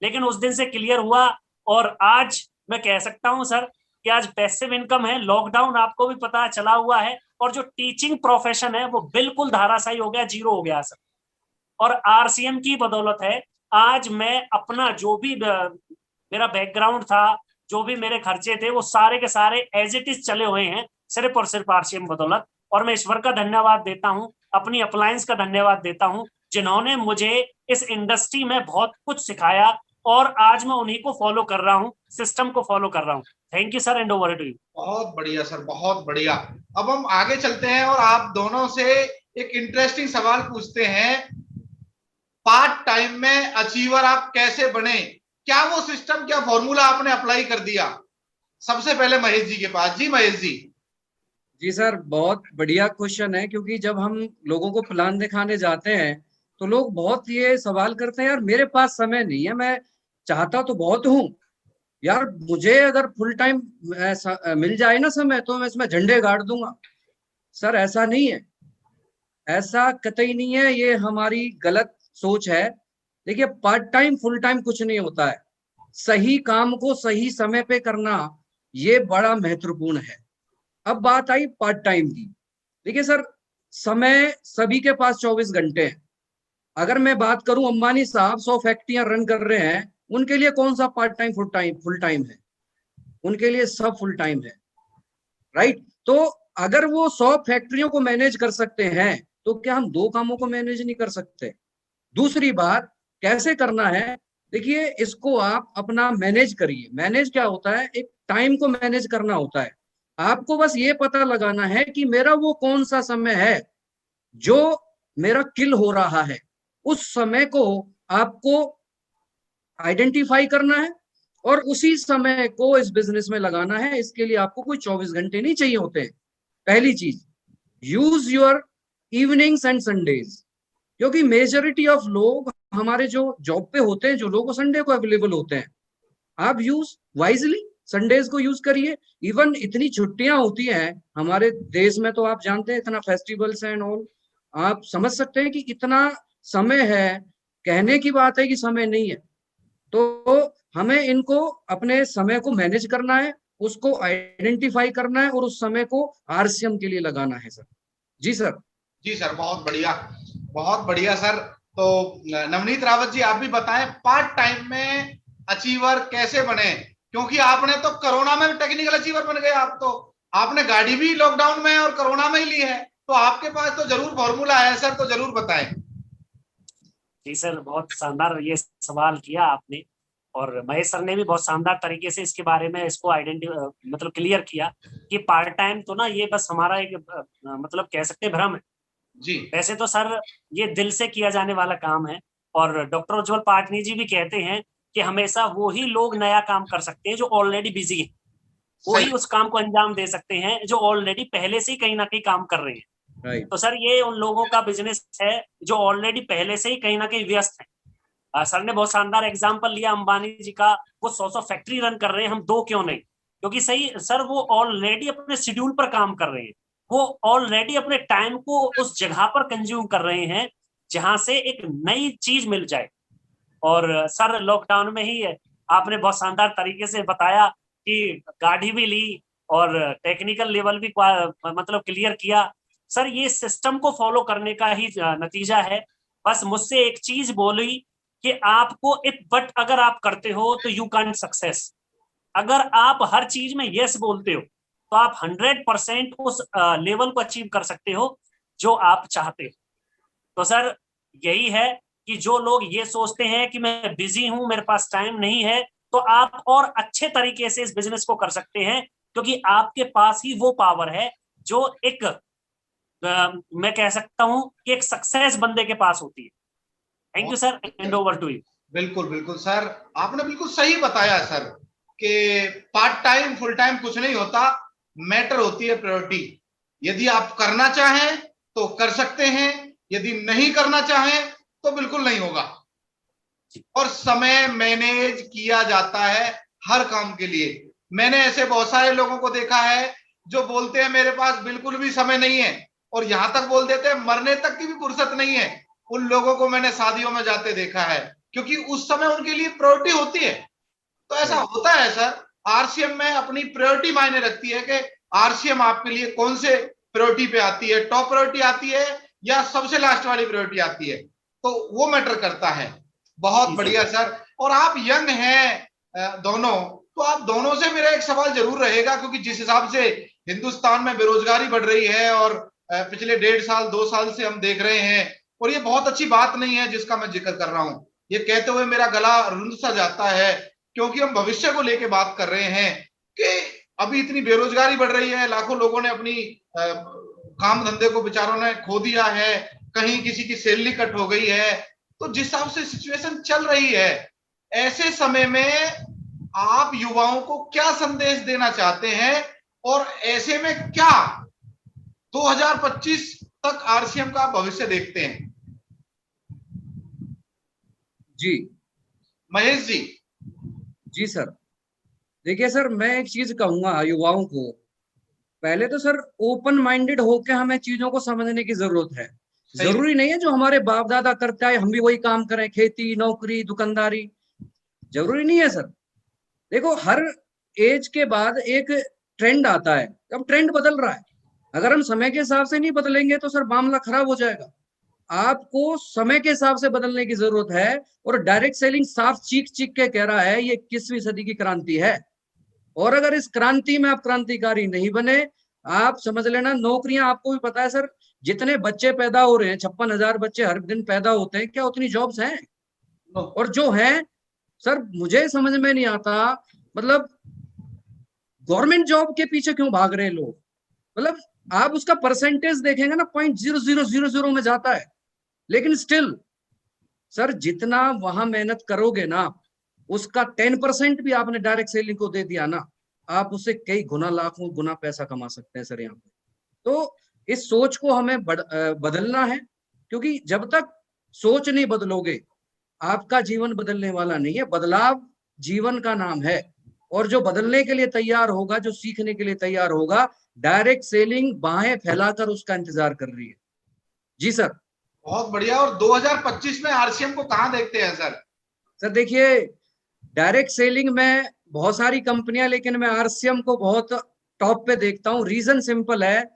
लेकिन उस दिन से क्लियर हुआ और आज मैं कह सकता हूं सर कि आज पैसिव इनकम है। लॉकडाउन आपको भी पता चला हुआ है, और जो टीचिंग प्रोफेशन है वो बिल्कुल धाराशायी हो गया, जीरो हो गया सर। और आरसीएम की बदौलत है आज मैं अपना जो भी मेरा बैकग्राउंड था, जो भी मेरे खर्चे थे, वो सारे के सारे एज इट इज चले हुए हैं सिर्फ और सिर्फ आरसीएम बदौलत। और मैं ईश्वर का धन्यवाद देता हूँ, अपनी अप्लायंस का धन्यवाद देता हूँ, जिन्होंने मुझे इस इंडस्ट्री में बहुत कुछ सिखाया, और आज मैं उन्हीं को फॉलो कर रहा हूँ, सिस्टम को फॉलो कर रहा हूँ। Thank you sir, and over to you. बहुत बढ़िया सर, बहुत बढ़िया। अब हम आगे चलते हैं और आप दोनों से एक इंटरेस्टिंग सवाल पूछते हैं। पार्ट टाइम में अचीवर आप कैसे बने? क्या वो सिस्टम, क्या फॉर्मूला आपने अप्लाई कर दिया? सबसे पहले महेश जी के पास। जी महेश जी। जी सर, बहुत बढ़िया क्वेश्चन है, क्योंकि जब हम लोगों को प्लान दिखाने जाते हैं तो लोग बहुत ये सवाल करते हैं, यार मेरे पास समय नहीं है, मैं चाहता तो बहुत हूँ यार, मुझे अगर फुल टाइम मिल जाए ना समय तो मैं इसमें झंडे गाड़ दूंगा। सर ऐसा नहीं है, ऐसा कतई नहीं है, ये हमारी गलत सोच है। देखिए, पार्ट टाइम फुल टाइम कुछ नहीं होता है, सही काम को सही समय पे करना ये बड़ा महत्वपूर्ण है। अब बात आई पार्ट टाइम की। देखिए सर, समय सभी के पास 24 घंटे हैं। अगर मैं बात करूं, अंबानी साहब 100 फैक्ट्रियां रन कर रहे हैं, उनके लिए कौन सा पार्ट टाइम फुल टाइम है? उनके लिए सब फुल टाइम है, राइट? तो अगर वो 100 फैक्ट्रियों को मैनेज कर सकते हैं तो क्या हम 2 कामों को मैनेज नहीं कर सकते? दूसरी बात, कैसे करना है? देखिए, इसको आप अपना मैनेज करिए। मैनेज क्या होता है? एक टाइम को मैनेज करना होता है। आपको बस ये पता लगाना है कि मेरा वो कौन सा समय है जो मेरा किल हो रहा है। उस समय को आपको आइडेंटिफाई करना है और उसी समय को इस बिजनेस में लगाना है। इसके लिए आपको कोई 24 घंटे नहीं चाहिए होते हैं। पहली चीज, use your evenings and Sundays, क्योंकि मेजोरिटी ऑफ लोग हमारे जो जॉब पे होते हैं, जो लोग संडे को अवेलेबल होते हैं, आप यूज वाइजली संडेज को यूज करिए। इवन इतनी छुट्टियां होती हैं हमारे देश में, तो आप जानते हैं इतना फेस्टिवल्स एंड ऑल, आप समझ सकते हैं कि इतना समय है। कहने की बात है कि समय नहीं है, तो हमें इनको अपने समय को मैनेज करना है, उसको आइडेंटिफाई करना है और उस समय को आरसीएम के लिए लगाना है सर। जी सर। जी सर, बहुत बढ़िया, बहुत बढ़िया सर। तो नवनीत रावत जी, आप भी बताएं, पार्ट टाइम में अचीवर कैसे बने? क्योंकि आपने तो कोरोना में टेक्निकल अचीवर बन गए। आप तो, आपने गाड़ी भी लॉकडाउन में और कोरोना में ही ली है, तो आपके पास तो जरूर फॉर्मूला है सर, तो जरूर बताएं। जी सर, बहुत शानदार ये सवाल किया आपने, और महेश सर ने भी बहुत शानदार तरीके से इसके बारे में इसको मतलब क्लियर किया कि पार्ट टाइम तो ना ये बस हमारा एक मतलब कह सकते हैं भ्रम है। जी। वैसे तो सर ये दिल से किया जाने वाला काम है, और डॉक्टर उज्जवल पाटनी जी भी कहते हैं कि हमेशा वो ही लोग नया काम कर सकते हैं जो ऑलरेडी बिजी है, वो ही उस काम को अंजाम दे सकते हैं जो ऑलरेडी पहले से ही कहीं ना कहीं काम कर रहे हैं। राइट। तो सर ये उन लोगों का बिजनेस है जो ऑलरेडी पहले से ही कहीं ना कहीं व्यस्त है। सर ने बहुत शानदार एग्जांपल लिया अंबानी जी का, वो 100 फैक्ट्री रन कर रहे हैं, हम 2 क्यों नहीं? क्योंकि सही सर वो ऑलरेडी अपने शेड्यूल पर काम कर रहे हैं। वो ऑलरेडी अपने टाइम को उस जगह पर कंज्यूम कर रहे हैं जहां से एक नई चीज मिल जाए। और सर लॉकडाउन में ही आपने बहुत शानदार तरीके से बताया कि गाड़ी भी ली और टेक्निकल लेवल भी मतलब क्लियर किया। सर ये सिस्टम को फॉलो करने का ही नतीजा है। बस मुझसे एक चीज बोली कि आपको इफ बट अगर आप करते हो तो यू कैन सक्सेस। अगर आप हर चीज में यस बोलते हो तो आप 100% उस लेवल को अचीव कर सकते हो जो आप चाहते हो। तो सर यही है कि जो लोग ये सोचते हैं कि मैं बिजी हूं, मेरे पास टाइम नहीं है, तो आप और अच्छे तरीके से इस बिजनेस को कर सकते हैं, क्योंकि आपके पास ही वो पावर है जो एक मैं कह सकता हूं कि एक सक्सेस बंदे के पास होती है। Thank you sir, and over to you. बिल्कुल बिल्कुल सर, आपने बिल्कुल सही बताया सर कि पार्ट टाइम फुल टाइम कुछ नहीं होता, मैटर होती है प्रायोरिटी। यदि आप करना चाहें तो कर सकते हैं, यदि नहीं करना चाहें तो बिल्कुल नहीं होगा। और समय मैनेज किया जाता है हर काम के लिए। मैंने ऐसे बहुत सारे लोगों को देखा है जो बोलते हैं मेरे पास बिल्कुल भी समय नहीं है, और यहां तक बोल देते हैं मरने तक की भी फुर्सत नहीं है। उन लोगों को मैंने शादियों में जाते देखा है, क्योंकि उस समय उनके लिए प्रायोरिटी होती है। तो ऐसा होता है सर, आरसीएम में अपनी प्रायोरिटी मायने रखती है कि आरसीएम आपके लिए कौन से प्रायोरिटी पे आती है, टॉप प्रायोरिटी आती है या सबसे लास्ट वाली प्रायोरिटी आती है, तो वो मैटर करता है। बहुत बढ़िया सर। और आप यंग हैं दोनों, तो आप दोनों से मेरा एक सवाल जरूर रहेगा, क्योंकि जिस हिसाब से हिंदुस्तान में बेरोजगारी बढ़ रही है और पिछले 1.5 साल 2 साल से हम देख रहे हैं, और ये बहुत अच्छी बात नहीं है जिसका मैं जिक्र कर रहा हूं। ये कहते हुए मेरा गला रुंध सा जाता है, क्योंकि हम भविष्य को लेके बात कर रहे हैं कि अभी इतनी बेरोजगारी बढ़ रही है, लाखों लोगों ने अपनी काम धंधे को बेचारों ने खो दिया है, कहीं किसी की सैलरी कट हो गई है। तो जिस हिसाब से सिचुएशन चल रही है, ऐसे समय में आप युवाओं को क्या संदेश देना चाहते हैं, और ऐसे में क्या 2025 तक आरसीएम का भविष्य देखते हैं? जी महेश जी। जी सर, देखिए सर, मैं एक चीज कहूंगा युवाओं को, पहले तो सर ओपन माइंडेड होकर हमें चीजों को समझने की जरूरत है। जरूरी नहीं है जो हमारे बाप दादा करते आए हम भी वही काम करें, खेती नौकरी दुकानदारी, जरूरी नहीं है सर। देखो हर एज के बाद एक ट्रेंड आता है, अब ट्रेंड बदल रहा है, अगर हम समय के हिसाब से नहीं बदलेंगे तो सर मामला खराब हो जाएगा। आपको समय के हिसाब से बदलने की जरूरत है। और डायरेक्ट सेलिंग साफ चीख चीख के कह रहा है ये 21वीं सदी की क्रांति है, और अगर इस क्रांति में आप क्रांतिकारी नहीं बने, आप समझ लेना नौकरियां, आपको भी पता है सर, जितने बच्चे पैदा हो रहे हैं 56,000 बच्चे हर दिन पैदा होते हैं, क्या उतनी जॉब्स हैं? और जो हैं सर, मुझे समझ में नहीं आता, मतलब गवर्नमेंट जॉब के पीछे क्यों भाग रहे हैं लोग। मतलब आप उसका परसेंटेज देखेंगे ना 0.0000 में जाता है, लेकिन स्टिल सर जितना वहां मेहनत करोगे ना, उसका 10% भी आपने डायरेक्ट सेलिंग को दे दिया ना, आप उससे कई गुना लाखों गुना पैसा कमा सकते हैं सर यहाँ पे। तो इस सोच को हमें बदलना है, क्योंकि जब तक सोच नहीं बदलोगे आपका जीवन बदलने वाला नहीं है। बदलाव जीवन का नाम है, और जो बदलने के लिए तैयार होगा, जो सीखने के लिए तैयार होगा, डायरेक्ट सेलिंग बाहें फैलाकर उसका इंतजार कर रही है। जी सर। बहुत बढ़िया। और 2025 में आरसीएम को कहां देखते हैं सर? सर देखिए, डायरेक्ट सेलिंग में बहुत सारी कंपनियां, लेकिन मैं आरसीएम को बहुत टॉप पे देखता हूँ। रीजन सिंपल है,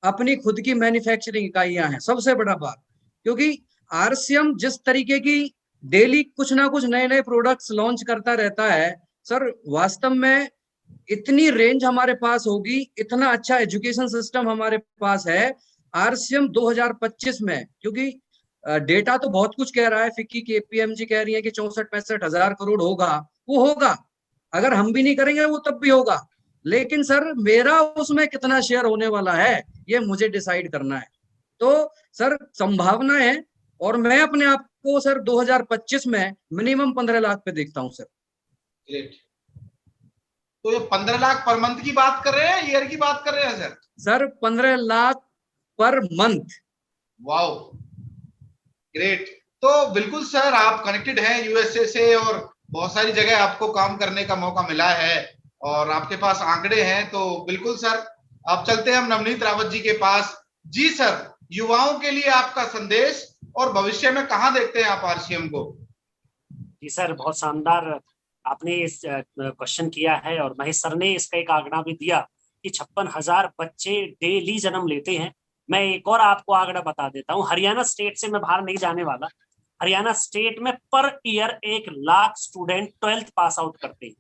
अपनी खुद की मैन्युफैक्चरिंग इकाइयां हैं, सबसे बड़ा बात। क्योंकि आरसीएम जिस तरीके की डेली कुछ ना कुछ नए नए प्रोडक्ट्स लॉन्च करता रहता है सर, वास्तव में इतनी रेंज हमारे पास होगी, इतना अच्छा एजुकेशन सिस्टम हमारे पास है आरसीएम 2025 में। क्योंकि डेटा तो बहुत कुछ कह रहा है, फिक्की की एपीएमजी कह रही है कि 64-65 हजार करोड़ होगा। वो होगा, अगर हम भी नहीं करेंगे वो तब भी होगा, लेकिन सर मेरा उसमें कितना शेयर होने वाला है ये मुझे डिसाइड करना है। तो सर संभावना है, और मैं अपने आप को सर 2025 में मिनिमम 15 लाख पे देखता हूं सर। ग्रेट। तो ये 15 लाख पर मंथ की बात कर रहे हैं, ईयर की बात कर रहे हैं sir? Sir 15 lakh per month. Wow, great. तो बिल्कुल सर, आप कनेक्टेड हैं यूएसए से, और बहुत सारी जगह आपको काम करने का मौका मिला है, और आपके पास आंकड़े हैं, तो बिल्कुल सर अब चलते हैं हम नवनीत रावत जी के पास। जी सर, युवाओं के लिए आपका संदेश और भविष्य में कहां देखते हैं आप आरसीएम को? जी सर, बहुत शानदार आपने इस क्वेश्चन किया है, और महेश सर ने इसका एक आंकड़ा भी दिया कि 56,000 बच्चे डेली जन्म लेते हैं। मैं एक और आपको आंकड़ा बता देता हूँ, हरियाणा स्टेट से मैं बाहर नहीं जाने वाला। हरियाणा स्टेट में per year 1 lakh student 12th pass out करते हैं।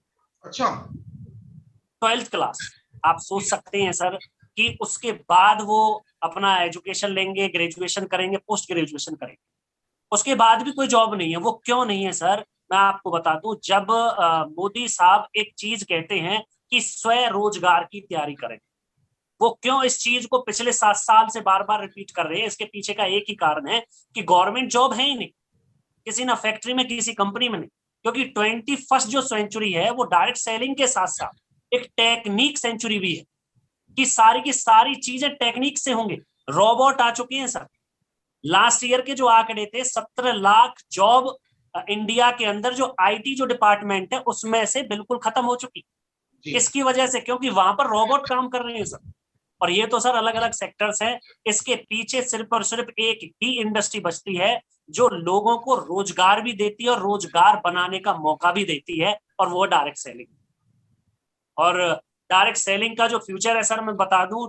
अच्छा। 12th class. आप सोच सकते हैं सर कि उसके बाद वो अपना एजुकेशन लेंगे, ग्रेजुएशन करेंगे, पोस्ट ग्रेजुएशन करेंगे, उसके बाद भी कोई जॉब नहीं है। वो क्यों नहीं है सर, मैं आपको बता दूं। जब मोदी साहब एक चीज कहते हैं कि स्वरोजगार की तैयारी करें, वो क्यों इस चीज को पिछले 7 साल से बार बार रिपीट कर रहे हैं? इसके पीछे का एक ही कारण है कि गवर्नमेंट जॉब है ही नहीं, किसी ना फैक्ट्री में, किसी कंपनी में नहीं। क्योंकि 21st जो सेंचुरी है वो डायरेक्ट सेलिंग के साथ साथ एक टेक्निक सेंचुरी भी है, कि सारी की सारी चीजें टेक्निक से होंगे। रोबोट आ चुके हैं सर। लास्ट ईयर के जो आंकड़े थे, 17 लाख जॉब इंडिया के अंदर जो आईटी जो डिपार्टमेंट है उसमें से बिल्कुल खत्म हो चुकी। इसकी वजह से, क्योंकि वहां पर रोबोट काम कर रहे हैं सर। और ये तो सर अलग अलग सेक्टर्स हैं, इसके पीछे सिर्फ और सिर्फ एक ही इंडस्ट्री बचती है जो लोगों को रोजगार भी देती है और रोजगार बनाने का मौका भी देती है, और वो डायरेक्ट सेलिंग। और डायरेक्ट सेलिंग का जो फ्यूचर है सर, मैं बता दूं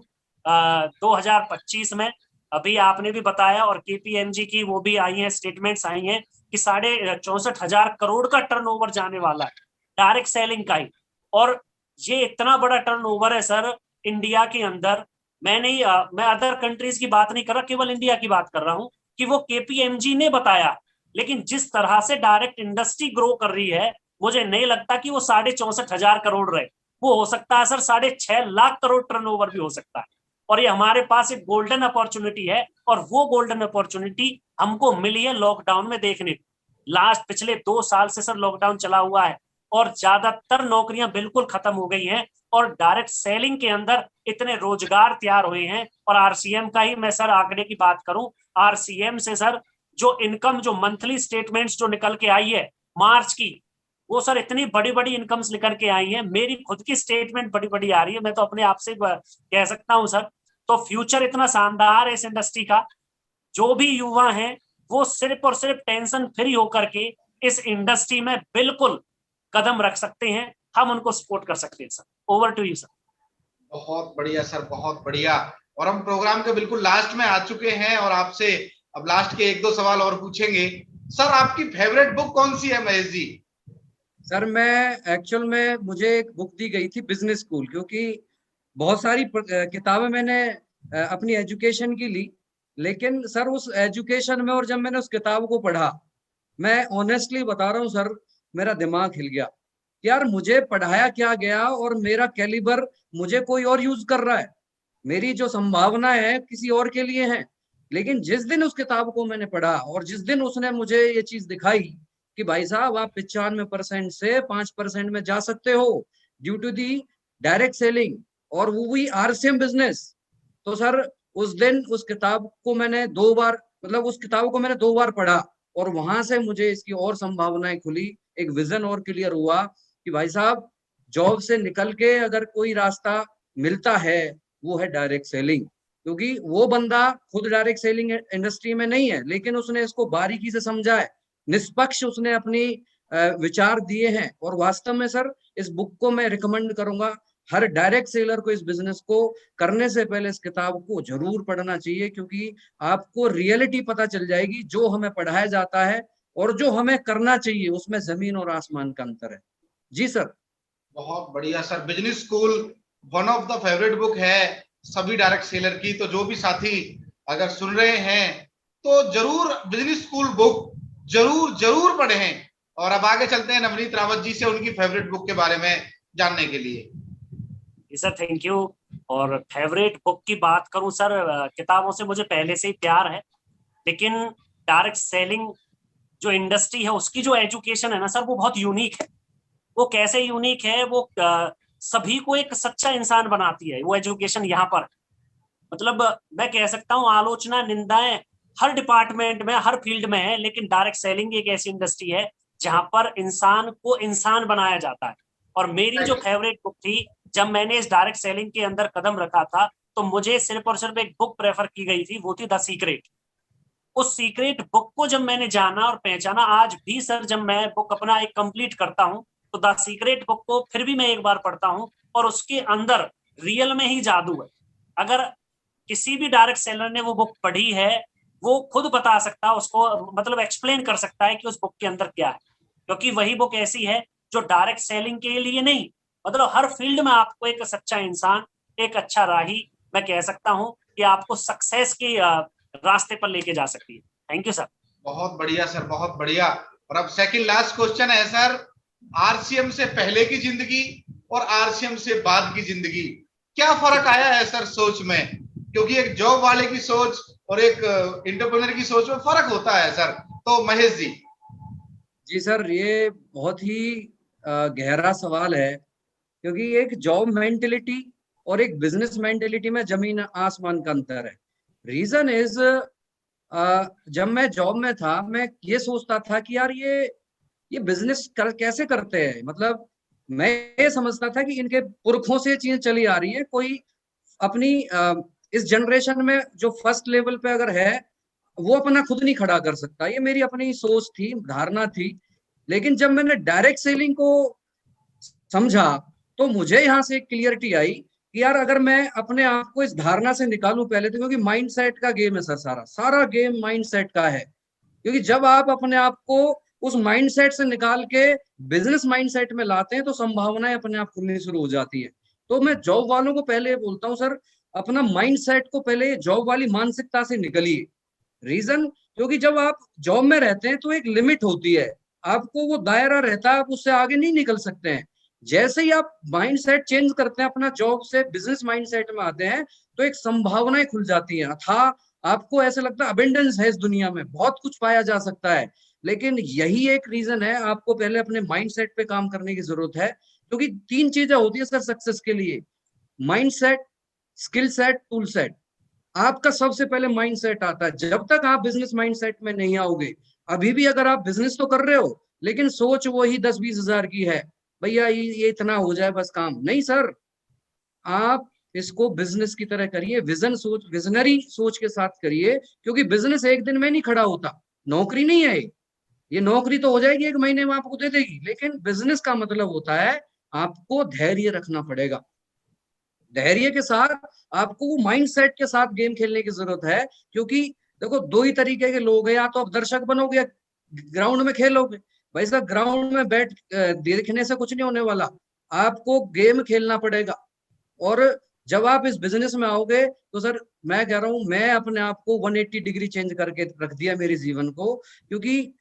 2025 में, अभी आपने भी बताया और केपीएमजी की वो भी आई है, स्टेटमेंट्स आई हैं कि 64,500 करोड़ का टर्नओवर जाने वाला है डायरेक्ट सेलिंग का ही। और ये इतना बड़ा टर्नओवर है सर इंडिया के अंदर। मैं अदर कंट्रीज की बात नहीं कर रहा, केवल इंडिया की बात कर रहा हूं कि वो केपीएमजी ने बताया। लेकिन जिस तरह से डायरेक्ट इंडस्ट्री ग्रो कर रही है, मुझे नहीं लगता कि वो 64,500 करोड़ रहे। वो हो सकता है सर 6.5 लाख करोड़ टर्नओवर भी हो सकता है। और ये हमारे पास एक गोल्डन अपॉर्चुनिटी है, और वो गोल्डन अपॉर्चुनिटी हमको मिली है लॉकडाउन में देखने। लास्ट पिछले 2 साल से सर लॉकडाउन चला हुआ है और ज्यादातर नौकरियां बिल्कुल खत्म हो गई हैं, और डायरेक्ट सेलिंग के अंदर इतने रोजगार तैयार हुए हैं। और आरसीएम का ही मैं सर आंकड़े की बात करूं, आरसीएम से सर जो इनकम, जो मंथली स्टेटमेंट्स जो निकल के आई है मार्च की, वो सर इतनी बड़ी बड़ी इनकम्स निकल के आई हैं। मेरी खुद की स्टेटमेंट बड़ी बड़ी आ रही है, मैं तो अपने आप से कह सकता हूं सर। तो फ्यूचर इतना शानदार है इस इंडस्ट्री का। जो भी युवा हैं वो सिर्फ और सिर्फ टेंशन फ्री होकर के इस इंडस्ट्री में बिल्कुल कदम रख सकते हैं। हम उनको सपोर्ट कर सकते हैं sir. Over to you sir. बहुत बढ़िया सर, बहुत बढ़िया। और हम प्रोग्राम के बिल्कुल लास्ट में आ चुके हैं और आपसे अब लास्ट के 1-2 सवाल और पूछेंगे। सर, आपकी फेवरेट बुक कौन सी है महेश जी? सर मैं एक्चुअल में, मुझे एक बुक दी गई थी बिजनेस स्कूल, क्योंकि बहुत सारी किताबें मैंने अपनी एजुकेशन की ली, लेकिन सर उस एजुकेशन में और जब मैंने उस किताब को पढ़ा, मैं ऑनेस्टली बता रहा हूँ सर, मेरा दिमाग हिल गया। यार मुझे पढ़ाया क्या गया, और मेरा कैलिबर मुझे कोई और यूज कर रहा है, मेरी जो संभावना है किसी और के लिए है। लेकिन जिस दिन उस किताब को मैंने पढ़ा और जिस दिन उसने मुझे ये चीज दिखाई कि भाई साहब आप 95% से 5% में जा सकते हो due to the direct selling, और वो भी आरसीएम बिजनेस, तो सर उस दिन उस किताब को मैंने 2 बार, मतलब उस किताब को मैंने 2 बार पढ़ा, और वहां से मुझे इसकी और संभावनाएं खुली, एक विजन और क्लियर हुआ कि भाई साहब जॉब से निकल के अगर कोई रास्ता मिलता है वो है डायरेक्ट सेलिंग। क्योंकि वो बंदा खुद डायरेक्ट सेलिंग इंडस्ट्री में नहीं है, लेकिन उसने इसको बारीकी से समझा है, निष्पक्ष उसने अपनी विचार दिए हैं। और वास्तव में सर इस बुक को मैं रिकमेंड करूंगा हर डायरेक्ट सेलर को। इस बिजनेस को करने से पहले इस किताब को जरूर पढ़ना चाहिए, क्योंकि आपको रियलिटी पता चल जाएगी, जो हमें पढ़ाया जाता है और जो हमें करना चाहिए उसमें जमीन और आसमान का अंतर है। जी सर। बहुत बढ़िया sir. Business school one of the favourite book है सभी डायरेक्ट सेलर की। तो जो भी साथी अगर सुन रहे हैं तो जरूर बिजनेस स्कूल बुक जरूर जरूर पढ़ें। और अब आगे चलते हैं नवनीत रावत जी से उनकी फेवरेट बुक के बारे में जानने के लिए। जी सर, थैंक यू। और फेवरेट बुक की बात करूं सर, किताबों से मुझे पहले से ही प्यार है, लेकिन डायरेक्ट सेलिंग जो इंडस्ट्री है उसकी जो एजुकेशन है ना सर, वो बहुत यूनिक है। वो कैसे यूनिक है, वो सभी को एक सच्चा इंसान बनाती है वो एजुकेशन यहाँ पर। मतलब मैं कह सकता हूँ आलोचना, निंदाएं हर डिपार्टमेंट में, हर फील्ड में है, लेकिन डायरेक्ट सेलिंग एक ऐसी इंडस्ट्री है जहां पर इंसान को इंसान बनाया जाता है। और मेरी जो फेवरेट बुक थी, जब मैंने इस डायरेक्ट सेलिंग के अंदर कदम रखा था, तो मुझे सिर्फ और सिर्फ एक बुक प्रेफर की गई थी, वो थी द सीक्रेट। उस सीक्रेट बुक को जब मैंने जाना और पहचाना, आज भी सर जब मैं बुक अपना एक कंप्लीट करता हूं, तो द सीक्रेट बुक को फिर भी मैं एक बार पढ़ता हूं, और उसके अंदर रियल में ही जादू है। अगर किसी भी डायरेक्ट सेलर ने वो बुक पढ़ी है, वो खुद बता सकता है उसको, मतलब एक्सप्लेन कर सकता है कि उस बुक के अंदर क्या है, क्योंकि वही बुक ऐसी है जो डायरेक्ट सेलिंग के लिए नहीं, मतलब हर फील्ड में आपको एक सच्चा इंसान, एक अच्छा राही, मैं कह सकता हूं कि आपको सक्सेस के रास्ते पर लेके जा सकती है। Thank you sir. बहुत बढ़िया सर, बहुत बढ़िया। और अब सेकंड लास्ट क्वेश्चन है सर, आरसीएम से पहले की जिंदगी और आरसीएम से बाद की जिंदगी, क्या फर्क आया है सर सोच में? क्योंकि एक जॉब वाले की सोच और एक एंटरप्रेन्योर की सोच में फर्क होता है सर। तो महेश जी। जी सर, ये बहुत ही गहरा सवाल है, क्योंकि एक जॉब मेंटेलिटी और एक बिजनेस मेंटेलिटी में जमीन आसमान का अंतर है। रीजन इज, जब मैं जॉब में था, मैं ये सोचता था कि यार ये बिजनेस कैसे करते हैं, मतलब मैं ये समझता था कि इनके पुरखों से चीजें चली आ रही है, कोई अपनी इस जनरेशन में जो फर्स्ट लेवल पे अगर है, वो अपना खुद नहीं खड़ा कर सकता। ये मेरी अपनी सोच थी, धारणा थी। लेकिन जब मैंने डायरेक्ट सेलिंग को समझा, तो मुझे यहाँ से एक क्लियरिटी आई कि यार अगर मैं अपने आप को इस धारणा से निकालूं पहले तो, क्योंकि माइंडसेट का गेम है सर, सारा सारा गेम माइंडसेट का है। क्योंकि जब आप अपने आप को उस माइंडसेट से निकाल के बिजनेस माइंडसेट में लाते हैं, तो संभावनाएं अपने आप खुलनी शुरू हो जाती है। तो मैं जॉब वालों को पहले ये बोलता हूँ सर, अपना माइंडसेट को पहले जॉब वाली मानसिकता से निकलिए। रीजन, क्योंकि जब आप जॉब में रहते हैं तो एक लिमिट होती है, आपको वो दायरा रहता है, आप उससे आगे नहीं निकल सकते हैं। जैसे ही आप माइंड सेट चेंज करते हैं, अपना जॉब से बिजनेस माइंड सेट में आते हैं, तो एक संभावनाएं खुल जाती हैं अथाह। आपको ऐसे लगता है अबेंडेंस है इस दुनिया में, बहुत कुछ पाया जा सकता है। लेकिन यही एक रीजन है, आपको पहले अपने माइंड सेट पे काम करने की जरूरत है। क्योंकि तीन चीजें होती है सर सक्सेस के लिए: mind set, skill set, tool set. आपका सबसे पहले माइंड सेट आता है। जब तक आप बिजनेस माइंड सेट में नहीं आओगे, अभी भी अगर आप बिजनेस तो कर रहे हो, लेकिन सोच वही 10-20 हजार की है, भैया ये इतना हो जाए बस काम, नहीं सर। आप इसको बिजनेस की तरह करिए, विजन सोच, विजनरी सोच के साथ करिए। क्योंकि बिजनेस एक दिन में नहीं खड़ा होता, नौकरी नहीं है ये नौकरी तो हो जाएगी 1 महीने में, आपको दे देगी। लेकिन बिजनेस का मतलब होता है, आपको धैर्य रखना पड़ेगा। धैर्य के साथ आपको वो माइंड सेट के साथ गेम खेलने की जरूरत है। क्योंकि देखो, दो ही तरीके के लोग हैं, या तो आप दर्शक बनोगे या ग्राउंड में खेलोगे। भाई साहब, ग्राउंड में बैठ देखने से कुछ नहीं होने वाला, आपको गेम खेलना पड़ेगा। और जब आप इस बिजनेस में आओगे, तो सर मैं कह रहा हूं, मैं अपने आप को 180 डिग्री चेंज करके रख दिया मेरे जीवन को। क्योंकि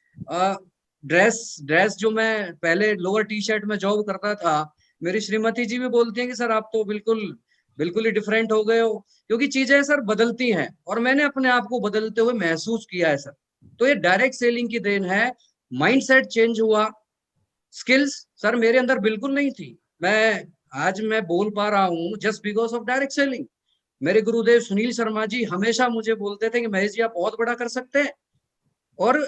ड्रेस ड्रेस जो मैं पहले लोअर टी शर्ट में जॉब करता था, मेरी श्रीमती जी भी बोलती हैं कि सर आप तो बिल्कुल बिल्कुल ही डिफरेंट हो गए हो। क्योंकि चीजें सर बदलती हैं, और मैंने अपने आप को बदलते हुए महसूस किया है सर। तो ये डायरेक्ट सेलिंग की देन है। माइंडसेट चेंज हुआ। स्किल्स सर मेरे अंदर बिल्कुल नहीं थी। मैं बोल पा रहा हूँ just because of direct selling. मेरे गुरुदेव सुनील शर्मा जी हमेशा मुझे बोलते थे कि महेश जी आप बहुत बड़ा कर सकते हैं। और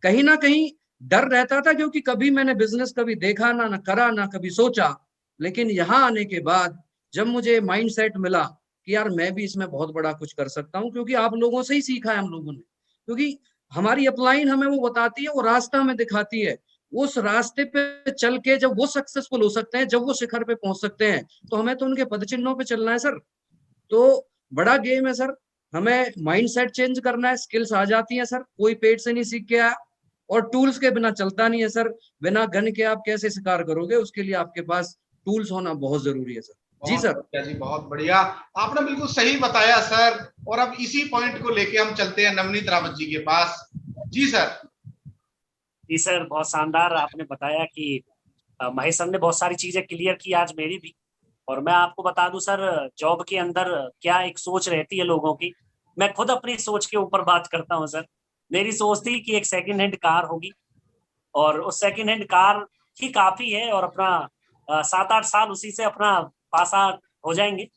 कहीं ना कहीं डर रहता था, क्योंकि कभी मैंने बिजनेस कभी देखा ना करा ना कभी सोचा। लेकिन यहाँ आने के बाद जब मुझे माइंड सेट मिला कि यार मैं भी इसमें बहुत बड़ा कुछ कर सकता हूँ, क्योंकि आप लोगों से ही सीखा है हम लोगों ने। क्योंकि हमारी अपलाइन हमें वो बताती है, वो रास्ता हमें दिखाती है। उस रास्ते पे चल के जब वो सक्सेसफुल हो सकते हैं, जब वो शिखर पे पहुंच सकते हैं, तो हमें तो उनके पद चिन्हों पे चलना है सर। तो बड़ा गेम है सर। हमें माइंड सेट चेंज करना है, स्किल्स आ जाती हैं सर, कोई पेट से नहीं सीख के आया। और टूल्स के बिना चलता नहीं है सर। बिना गन के आप कैसे शिकार करोगे, उसके लिए आपके पास टूल्स होना बहुत जरूरी है सर। जी बहुत सर। बढ़िया जी, बहुत बढ़िया। आपने बिल्कुल सही बताया सर। और अब इसी पॉइंट को लेके हम चलते हैं नवनीत रावत जी के पास। जी सर। जी सर, बहुत शानदार आपने बताया कि महेश सर ने बहुत सारी चीजें क्लियर की आज मेरी भी। और मैं आपको बता दूं सर, जॉब के अंदर क्या एक सोच रहती है लोगों की। मैं खुद अपनी सोच के ऊपर बात करता हूं सर। मेरी सोच थी कि एक सेकंड हैंड कार होगी, और उस सेकंड हैंड कार ही काफी है, और अपना 7-8 साल उसी से अपना पासा हो जाएंगे।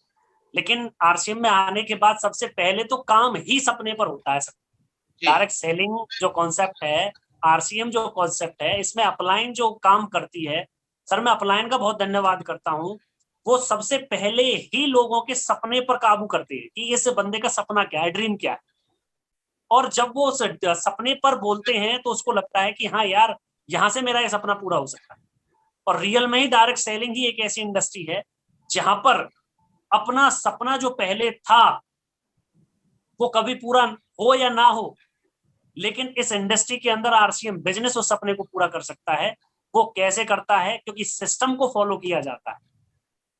लेकिन आरसीएम में आने के बाद सबसे पहले तो काम ही सपने पर होता है सर। जी डायरेक्ट सेलिंग जो कॉन्सेप्ट है, आरसीएम जो कॉन्सेप्ट है, इसमें अपलाइन जो काम करती है सर मैं अपलाइन का बहुत धन्यवाद करता हूँ। वो सबसे पहले ही लोगों के सपने पर काबू करते हैं कि इस बंदे का सपना क्या है, ड्रीम क्या है, और जब वो सपने पर बोलते हैं तो उसको लगता है कि हाँ यार यहाँ से मेरा ये सपना पूरा हो सकता है। और रियल में ही डायरेक्ट सेलिंग ही एक ऐसी इंडस्ट्री है जहां पर अपना सपना जो पहले था वो कभी पूरा हो या ना हो, लेकिन इस इंडस्ट्री के अंदर आरसीएम बिजनेस उस सपने को पूरा कर सकता है। वो कैसे करता है? क्योंकि सिस्टम को फॉलो किया जाता है,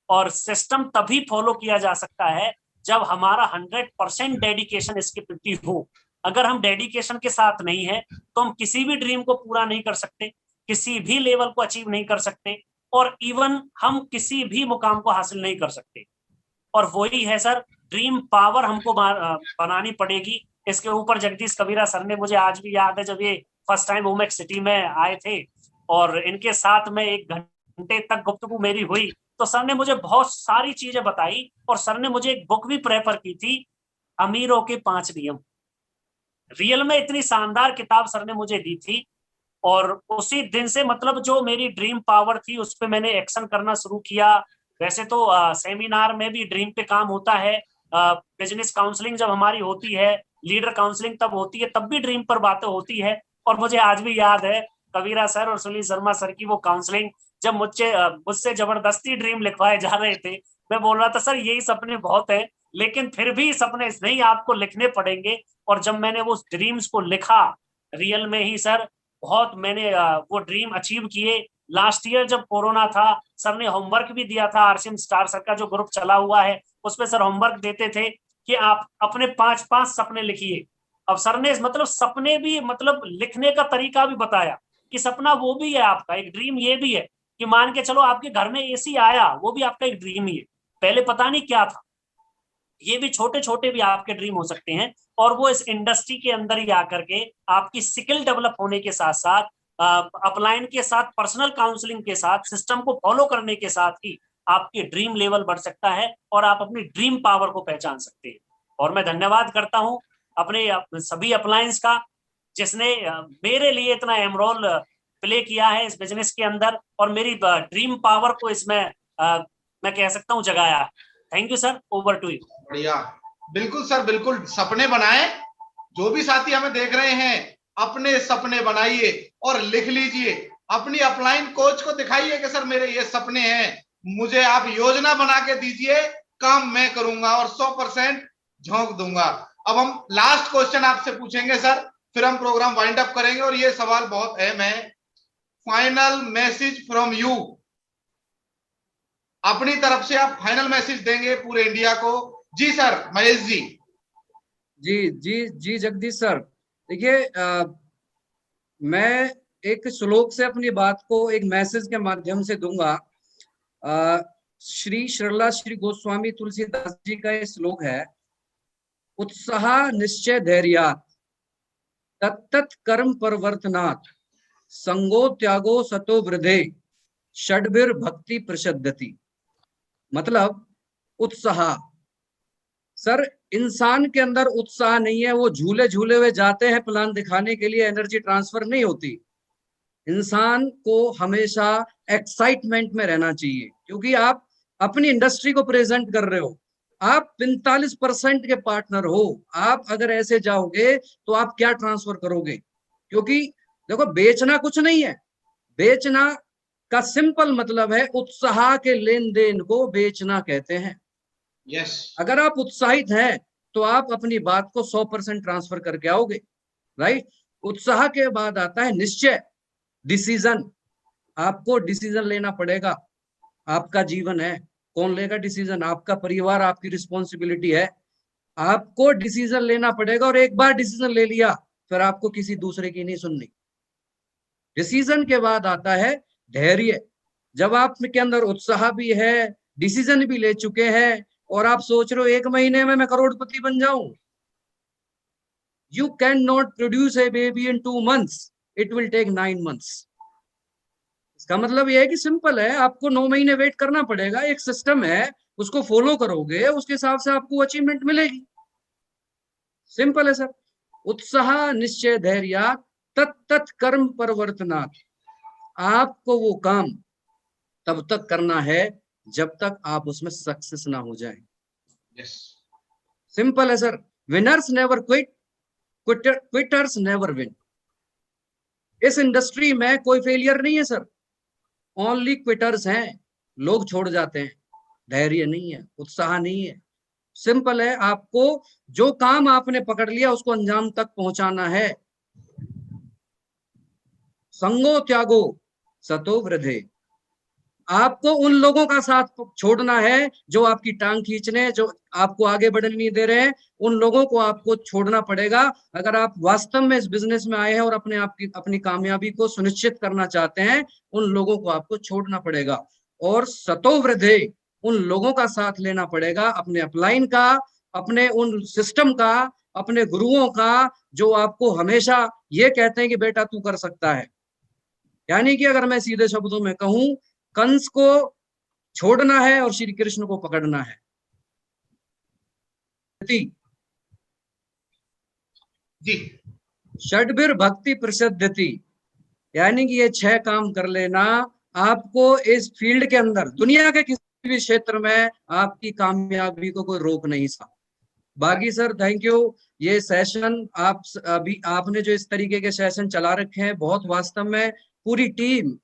और सिस्टम तभी फॉलो किया जा सकता है जब हमारा 100% डेडिकेशन इसके प्रति हो। अगर हम डेडिकेशन के साथ नहीं है तो हम किसी भी ड्रीम को पूरा नहीं कर सकते, किसी भी लेवल को अचीव नहीं कर सकते, और इवन हम किसी भी मुकाम को हासिल नहीं कर सकते। और वही है सर, ड्रीम पावर हमको बनानी पड़ेगी। इसके ऊपर जगदीश कबीरा सर ने, मुझे आज भी याद है जब ये फर्स्ट टाइम ओमेक्स सिटी में आए थे और इनके साथ में 1 घंटे तक गुफ्तगू मेरी हुई, तो सर ने मुझे बहुत सारी चीजें बताई, और सर ने मुझे एक बुक भी प्रेफर की थी, अमीरों के 5 नियम। रियल में इतनी शानदार किताब सर ने मुझे दी थी, और उसी दिन से मतलब जो मेरी ड्रीम पावर थी उस पर मैंने एक्शन करना शुरू किया। वैसे तो सेमिनार में भी ड्रीम पे काम होता है, बिजनेस काउंसलिंग जब हमारी होती है, लीडर काउंसलिंग तब होती है, तब भी ड्रीम पर बातें होती है। और मुझे आज भी याद है कबीरा सर और सुनील शर्मा सर की वो काउंसलिंग, जब मुझसे जबरदस्ती ड्रीम लिखवाए जा रहे थे। मैं बोल रहा था सर यही सपने बहुत है, लेकिन फिर भी सपने नहीं, आपको लिखने पड़ेंगे। और जब मैंने वो ड्रीम्स को लिखा, रियल में ही सर बहुत मैंने वो ड्रीम अचीव किए। लास्ट ईयर जब कोरोना था, सर ने होमवर्क भी दिया था, आरसीएम स्टार सर का जो ग्रुप चला हुआ है उसमें सर होमवर्क देते थे कि आप अपने 5-5 सपने लिखिए। अब सर ने मतलब सपने भी मतलब लिखने का तरीका भी बताया कि सपना वो भी है आपका, एक ड्रीम ये भी है कि मान के चलो आपके घर में एसी आया, वो भी आपका एक ड्रीम ही है। पहले पता नहीं क्या था, ये भी छोटे छोटे भी आपके ड्रीम हो सकते हैं। और वो इस इंडस्ट्री के अंदर ही आकर के आपकी स्किल डेवलप होने के साथ साथ, अपलाइन के साथ, पर्सनल काउंसलिंग के साथ, सिस्टम को फॉलो करने के साथ ही आपकी ड्रीम लेवल बढ़ सकता है और आप अपनी ड्रीम पावर को पहचान सकते हैं। और मैं धन्यवाद करता हूं अपने सभी अपलायंस का, जिसने मेरे लिए इतना अहम रोल प्ले किया है इस बिजनेस के अंदर, और मेरी ड्रीम पावर को इसमें मैं कह सकता हूं जगाया है। Thank you sir, over to you. बढ़िया, बिल्कुल सर, बिल्कुल। सपने बनाएं, जो भी साथी हमें देख रहे हैं अपने सपने बनाइए और लिख लीजिए, अपनी अपलाइन कोच को दिखाइए कि सर मेरे ये सपने हैं, मुझे आप योजना बना के दीजिए, काम मैं करूंगा और 100% झोंक दूंगा। अब हम लास्ट क्वेश्चन आपसे पूछेंगे सर, फिर हम प्रोग्राम वाइंड अप करेंगे, और ये सवाल बहुत अहम है। फाइनल मैसेज फ्रॉम यू, अपनी तरफ से आप फाइनल मैसेज देंगे पूरे इंडिया को। जी सर, महेश जी। जी जी जी जगदीश सर, देखिए मैं एक श्लोक से अपनी बात को एक मैसेज के माध्यम से दूंगा। श्री श्रीला श्री गोस्वामी तुलसीदास जी का ये श्लोक है, उत्साह निश्चय धैर्यात् तत्तत् कर्म परवर्तनात् संगो त्यागो सतो वृद्धे षड्भिर भक्ति प्रशद्यति। मतलब उत्साह, सर इंसान के अंदर उत्साह नहीं है, वो झूले झूले हुए जाते हैं प्लान दिखाने के लिए, एनर्जी ट्रांसफर नहीं होती। इंसान को हमेशा एक्साइटमेंट में रहना चाहिए, क्योंकि आप अपनी इंडस्ट्री को प्रेजेंट कर रहे हो, आप 45% के पार्टनर हो। आप अगर ऐसे जाओगे तो आप क्या ट्रांसफर करोगे? क्योंकि देखो बेचना कुछ नहीं है, बेचना का सिंपल मतलब है उत्साह के लेन देन को बेचना कहते हैं। यस। अगर आप उत्साहित हैं तो आप अपनी बात को 100% ट्रांसफर करके आओगे, राइट। उत्साह के बाद आता है निश्चय, डिसीजन। आपको डिसीजन लेना पड़ेगा, आपका जीवन है, कौन लेगा डिसीजन? आपका परिवार, आपकी रिस्पॉन्सिबिलिटी है, आपको डिसीजन लेना पड़ेगा। और एक बार डिसीजन ले लिया फिर आपको किसी दूसरे की नहीं सुननी। डिसीजन के बाद आता है धैर्य। जब आप के अंदर उत्साह भी है, डिसीजन भी ले चुके हैं, और आप सोच रहे हो 1 महीने में मैं करोड़पति बन जाऊं, you can not produce a baby in 2 months, it will take 9 months। इसका मतलब यह है कि सिंपल है, आपको 9 महीने वेट करना पड़ेगा। एक सिस्टम है, उसको फॉलो करोगे, उसके हिसाब से आपको अचीवमेंट मिलेगी। सिंपल है सर। उत्साह निश्चय धैर्य तत्त कर्म परवर्तनात्, आपको वो काम तब तक करना है जब तक आप उसमें सक्सेस ना हो जाए। यस, सिंपल है sir. Winners never quit, quitters never win. इस इंडस्ट्री में कोई फेलियर नहीं है सर, ओनली क्विटर्स हैं। लोग छोड़ जाते हैं, धैर्य नहीं है, उत्साह नहीं है। सिंपल है, आपको जो काम आपने पकड़ लिया उसको अंजाम तक पहुंचाना है। संगो त्यागो सतो वृद्धे। आपको उन लोगों का साथ छोड़ना है जो आपकी टांग खींचने, जो आपको आगे बढ़ने नहीं दे रहे हैं, उन लोगों को आपको छोड़ना पड़ेगा। अगर आप वास्तव में इस बिजनेस में आए हैं और अपनी कामयाबी को सुनिश्चित करना चाहते हैं, उन लोगों को आपको छोड़ना पड़ेगा। और सतो वृद्धे, उन लोगों का साथ लेना पड़ेगा, अपने अपलाइन का, अपने उन सिस्टम का, अपने गुरुओं का, जो आपको हमेशा ये कहते हैं कि बेटा तू कर सकता है। यानी कि अगर मैं सीधे शब्दों में कहूं, कंस को छोड़ना है और श्री कृष्ण को पकड़ना है। जी, षड्भिर भक्ति प्रसिद्धति, यानी कि ये 6 काम कर लेना, आपको इस फील्ड के अंदर दुनिया के किसी भी क्षेत्र में आपकी कामयाबी को कोई रोक नहीं सकता। बाकी सर थैंक यू। ये सेशन आप अभी आपने जो इस तरीके के सेशन चला रखे हैं, बहुत वास्तव में पूरी टीम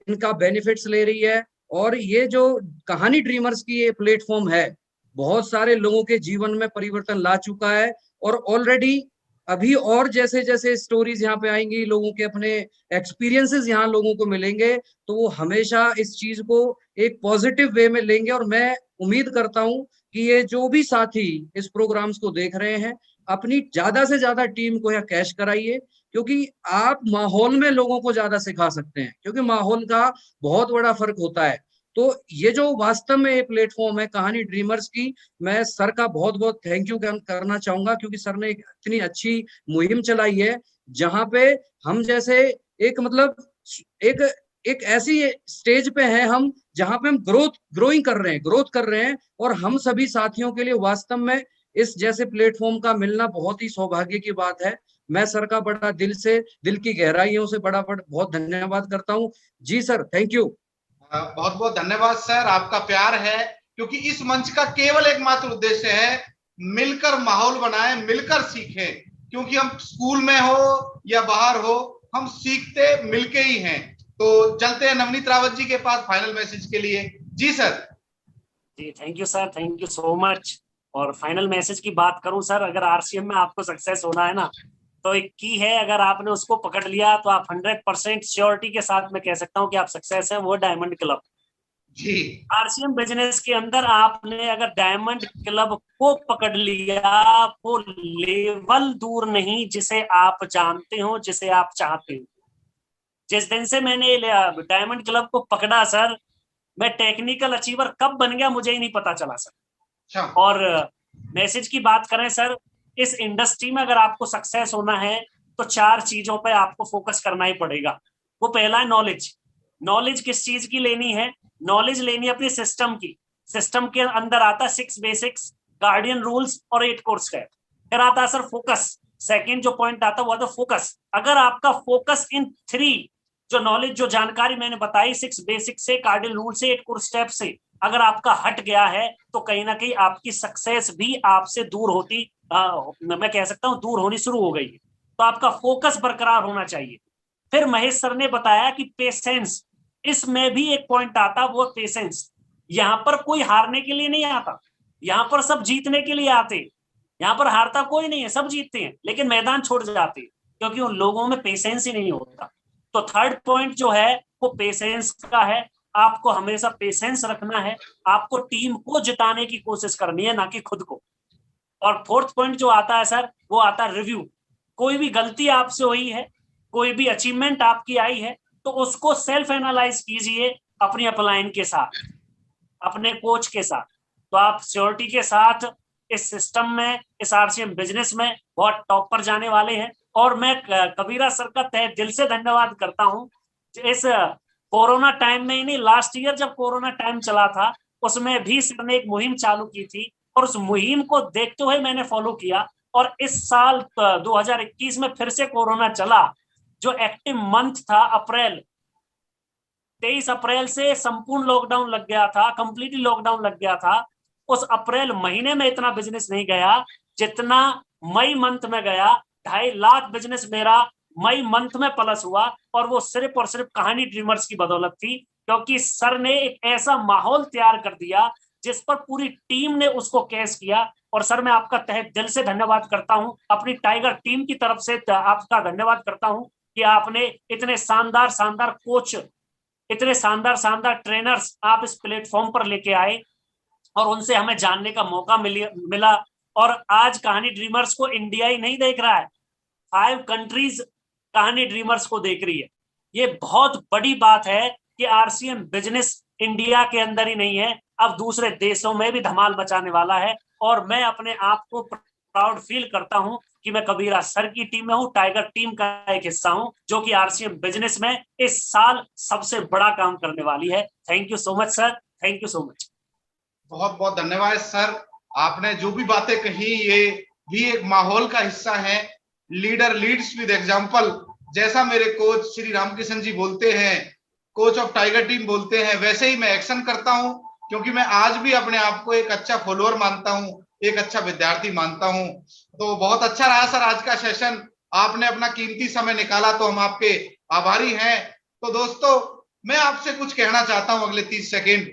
इनका बेनिफिट्स ले रही है। और ये जो कहानी ड्रीमर्स की ये प्लेटफॉर्म है, बहुत सारे लोगों के जीवन में परिवर्तन ला चुका है। और ऑलरेडी अभी और जैसे जैसे स्टोरीज यहाँ पे आएंगी, लोगों के अपने एक्सपीरियंसेस यहाँ लोगों को मिलेंगे, तो वो हमेशा इस चीज को एक पॉजिटिव वे में लेंगे। और मैं उम्मीद करता हूँ कि ये जो भी साथी इस प्रोग्राम्स को देख रहे हैं, अपनी ज्यादा से ज्यादा टीम को यहाँ कैश कराइए, क्योंकि आप माहौल में लोगों को ज्यादा सिखा सकते हैं, क्योंकि माहौल का बहुत बड़ा फर्क होता है। तो ये जो वास्तव में ये प्लेटफॉर्म है कहानी ड्रीमर्स की, मैं सर का बहुत बहुत थैंक यू करना चाहूंगा, क्योंकि सर ने एक इतनी अच्छी मुहिम चलाई है जहां पे हम जैसे एक मतलब एक एक ऐसी स्टेज पे हैं हम, जहां पे हम ग्रोइंग कर रहे हैं। और हम सभी साथियों के लिए वास्तव में इस जैसे प्लेटफॉर्म का मिलना बहुत ही सौभाग्य की बात है। मैं सर का बड़ा दिल की गहराइयों से बहुत धन्यवाद करता हूँ। जी सर, थैंक यू। बहुत बहुत धन्यवाद सर, आपका प्यार है, क्योंकि इस मंच का केवल एकमात्र उद्देश्य है मिलकर माहौल बनाएं, मिलकर सीखें। क्योंकि हम स्कूल में हो या बाहर हो, हम सीखते मिलके ही हैं। तो चलते हैं नवनीत रावत जी के पास फाइनल मैसेज के लिए। जी सर। जी thank you sir, thank you so much. और फाइनल मैसेज की बात करूं सर, अगर आरसीएम में आपको सक्सेस होना है ना, तो एक की है, अगर आपने उसको पकड़ लिया तो आप 100% श्योरिटी के साथ मैं कह सकता हूं कि आप सक्सेस हैं, वो डायमंड क्लब। जी, आरसीएम बिजनेस के अंदर आपने अगर डायमंड क्लब को पकड़ लिया, वो लेवल दूर नहीं जिसे आप जानते हो, जिसे आप चाहते हो। जिस दिन से मैंने डायमंड क्लब को पकड़ा सर, मैं टेक्निकल अचीवर कब बन गया मुझे ही नहीं पता चला सर। अच्छा, और मैसेज की बात करें सर, इस इंडस्ट्री में अगर आपको सक्सेस होना है तो 4 चीजों पे आपको फोकस करना ही पड़ेगा। वो पहला है नॉलेज। नॉलेज किस चीज की लेनी है? नॉलेज लेनी है अपनी सिस्टम की। सिस्टम के अंदर आता है 6 बेसिक्स, गार्डियन रूल्स और 8 कोर स्टेप। फिर आता है सर फोकस। सेकेंड जो पॉइंट आता है वो आता है फोकस। अगर आपका फोकस इन 3 जो नॉलेज, जो जानकारी मैंने बताई 6 बेसिक से, कार्डियल रूल से, 8 कोर स्टेप से, अगर आपका हट गया है तो कहीं ना कहीं आपकी सक्सेस भी आपसे दूर होती, मैं कह सकता हूं दूर होनी शुरू हो गई है। तो आपका फोकस बरकरार होना चाहिए। फिर महेश सर ने बताया कि पेशेंस, इसमें भी एक पॉइंट आता, वो पेशेंस। यहां पर कोई हारने के लिए नहीं आता, यहां पर सब जीतने के लिए आते। यहां पर हारता कोई नहीं है, सब जीतते हैं, लेकिन मैदान छोड़ जाते हैं क्योंकि उन लोगों में पेशेंस ही नहीं होता। तो थर्ड पॉइंट जो है वो पेशेंस का है। आपको हमेशा पेशेंस रखना है, आपको टीम को जिताने की कोशिश करनी है, ना कि खुद को। और फोर्थ पॉइंट जो आता है सर, वो आता है रिव्यू। कोई भी गलती आपसे हुई है, कोई भी अचीवमेंट आपकी आई है, तो उसको सेल्फ एनालाइज कीजिए अपनी अपलाइन के साथ, अपने कोच के साथ। तो आप श्योरिटी के साथ इस सिस्टम में, इस आरसीएम बिजनेस में बहुत टॉप पर जाने वाले हैं। और मैं कबीरा सर का तहे दिल से धन्यवाद करता हूं। इस कोरोना टाइम में ही नहीं, लास्ट ईयर जब कोरोना टाइम चला था, उसमें भी सर ने एक मुहिम चालू की थी, और उस मुहिम को देखते हुए मैंने फॉलो किया। और इस साल 2021 में फिर से कोरोना चला, जो एक्टिव मंथ था अप्रैल, 23 अप्रैल से संपूर्ण लॉकडाउन लग गया था, कंप्लीटली लॉकडाउन लग गया था। उस अप्रैल महीने में इतना बिजनेस नहीं गया जितना मई मंथ में गया। 2.5 लाख बिजनेस मेरा मई मंथ में प्लस हुआ, और वो सिर्फ और सिर्फ कहानी ड्रीमर्स की बदौलत थी, क्योंकि सर ने एक ऐसा माहौल तैयार कर दिया जिस पर पूरी टीम ने उसको कैच किया। और सर मैं आपका तहे दिल से धन्यवाद करता हूं, अपनी टाइगर टीम की तरफ से आपका धन्यवाद करता हूं कि आपने इतने शानदार शानदार कोच, इतने शानदार शानदार ट्रेनर्स आप इस प्लेटफॉर्म पर लेके आए और उनसे हमें जानने का मौका मिला। और आज कहानी ड्रीमर्स को इंडिया ही नहीं देख रहा है, 5 कंट्रीज कहानी ड्रीमर्स को देख रही है। ये बहुत बड़ी बात है कि आरसीएम बिजनेस इंडिया के अंदर ही नहीं है, अब दूसरे देशों में भी धमाल मचाने वाला है। और मैं अपने आप को प्राउड फील करता हूं कि मैं कबीरा सर की टीम में हूं, टाइगर टीम का एक हिस्सा हूं, जो कि आरसीएम बिजनेस में इस साल सबसे बड़ा काम करने वाली है। Thank you so much sir, thank you so much. बहुत बहुत धन्यवाद सर, आपने जो भी बातें कही ये भी एक माहौल का हिस्सा है। लीडर लीड्स विद एग्जांपल, जैसा मेरे कोच श्री रामकिशन जी बोलते हैं, कोच ऑफ टाइगर टीम बोलते हैं, वैसे ही मैं एक्शन करता हूं, क्योंकि मैं आज भी अपने आप को एक अच्छा फॉलोअर मानता हूं, एक अच्छा विद्यार्थी मानता हूं। तो बहुत अच्छा रहा सर आज का सेशन, आपने अपना कीमती समय निकाला तो हम आपके आभारी हैं। तो दोस्तों मैं आपसे कुछ कहना चाहता हूं अगले 30 सेकेंड।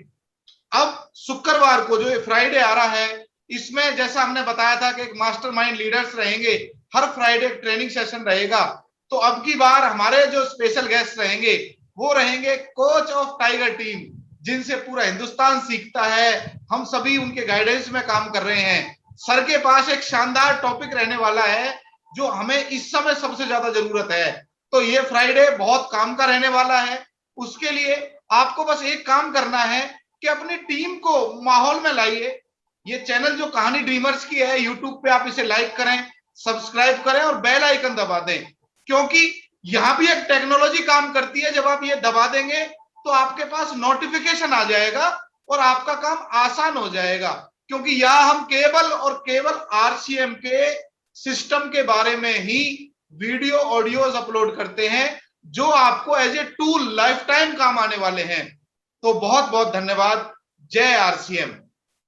अब शुक्रवार को जो ये फ्राइडे आ रहा है, इसमें जैसा हमने बताया था कि एक मास्टरमाइंड लीडर्स रहेंगे, हर फ्राइडे ट्रेनिंग सेशन रहेगा। तो अब की बार हमारे जो स्पेशल गेस्ट रहेंगे वो रहेंगे कोच ऑफ टाइगर टीम, जिनसे पूरा हिंदुस्तान सीखता है। हम सभी उनके गाइडेंस में काम कर रहे हैं। सर के पास एक शानदार टॉपिक रहने वाला है जो हमें इस समय सबसे ज्यादा जरूरत है। तो ये फ्राइडे बहुत काम का रहने वाला है। उसके लिए आपको बस एक काम करना है कि अपनी टीम को माहौल में लाइए। ये चैनल जो कहानी ड्रीमर्स की है, यूट्यूब पे आप इसे लाइक करें, सब्सक्राइब करें और बेल आइकन दबा दें, क्योंकि यहां भी एक टेक्नोलॉजी काम करती है। जब आप ये दबा देंगे तो आपके पास नोटिफिकेशन आ जाएगा और आपका काम आसान हो जाएगा, क्योंकि यहां हम केवल और केवल आरसीएम के सिस्टम के बारे में ही वीडियो ऑडियोज अपलोड करते हैं, जो आपको as a tool lifetime काम आने वाले हैं। तो बहुत बहुत धन्यवाद। जय आरसीएम।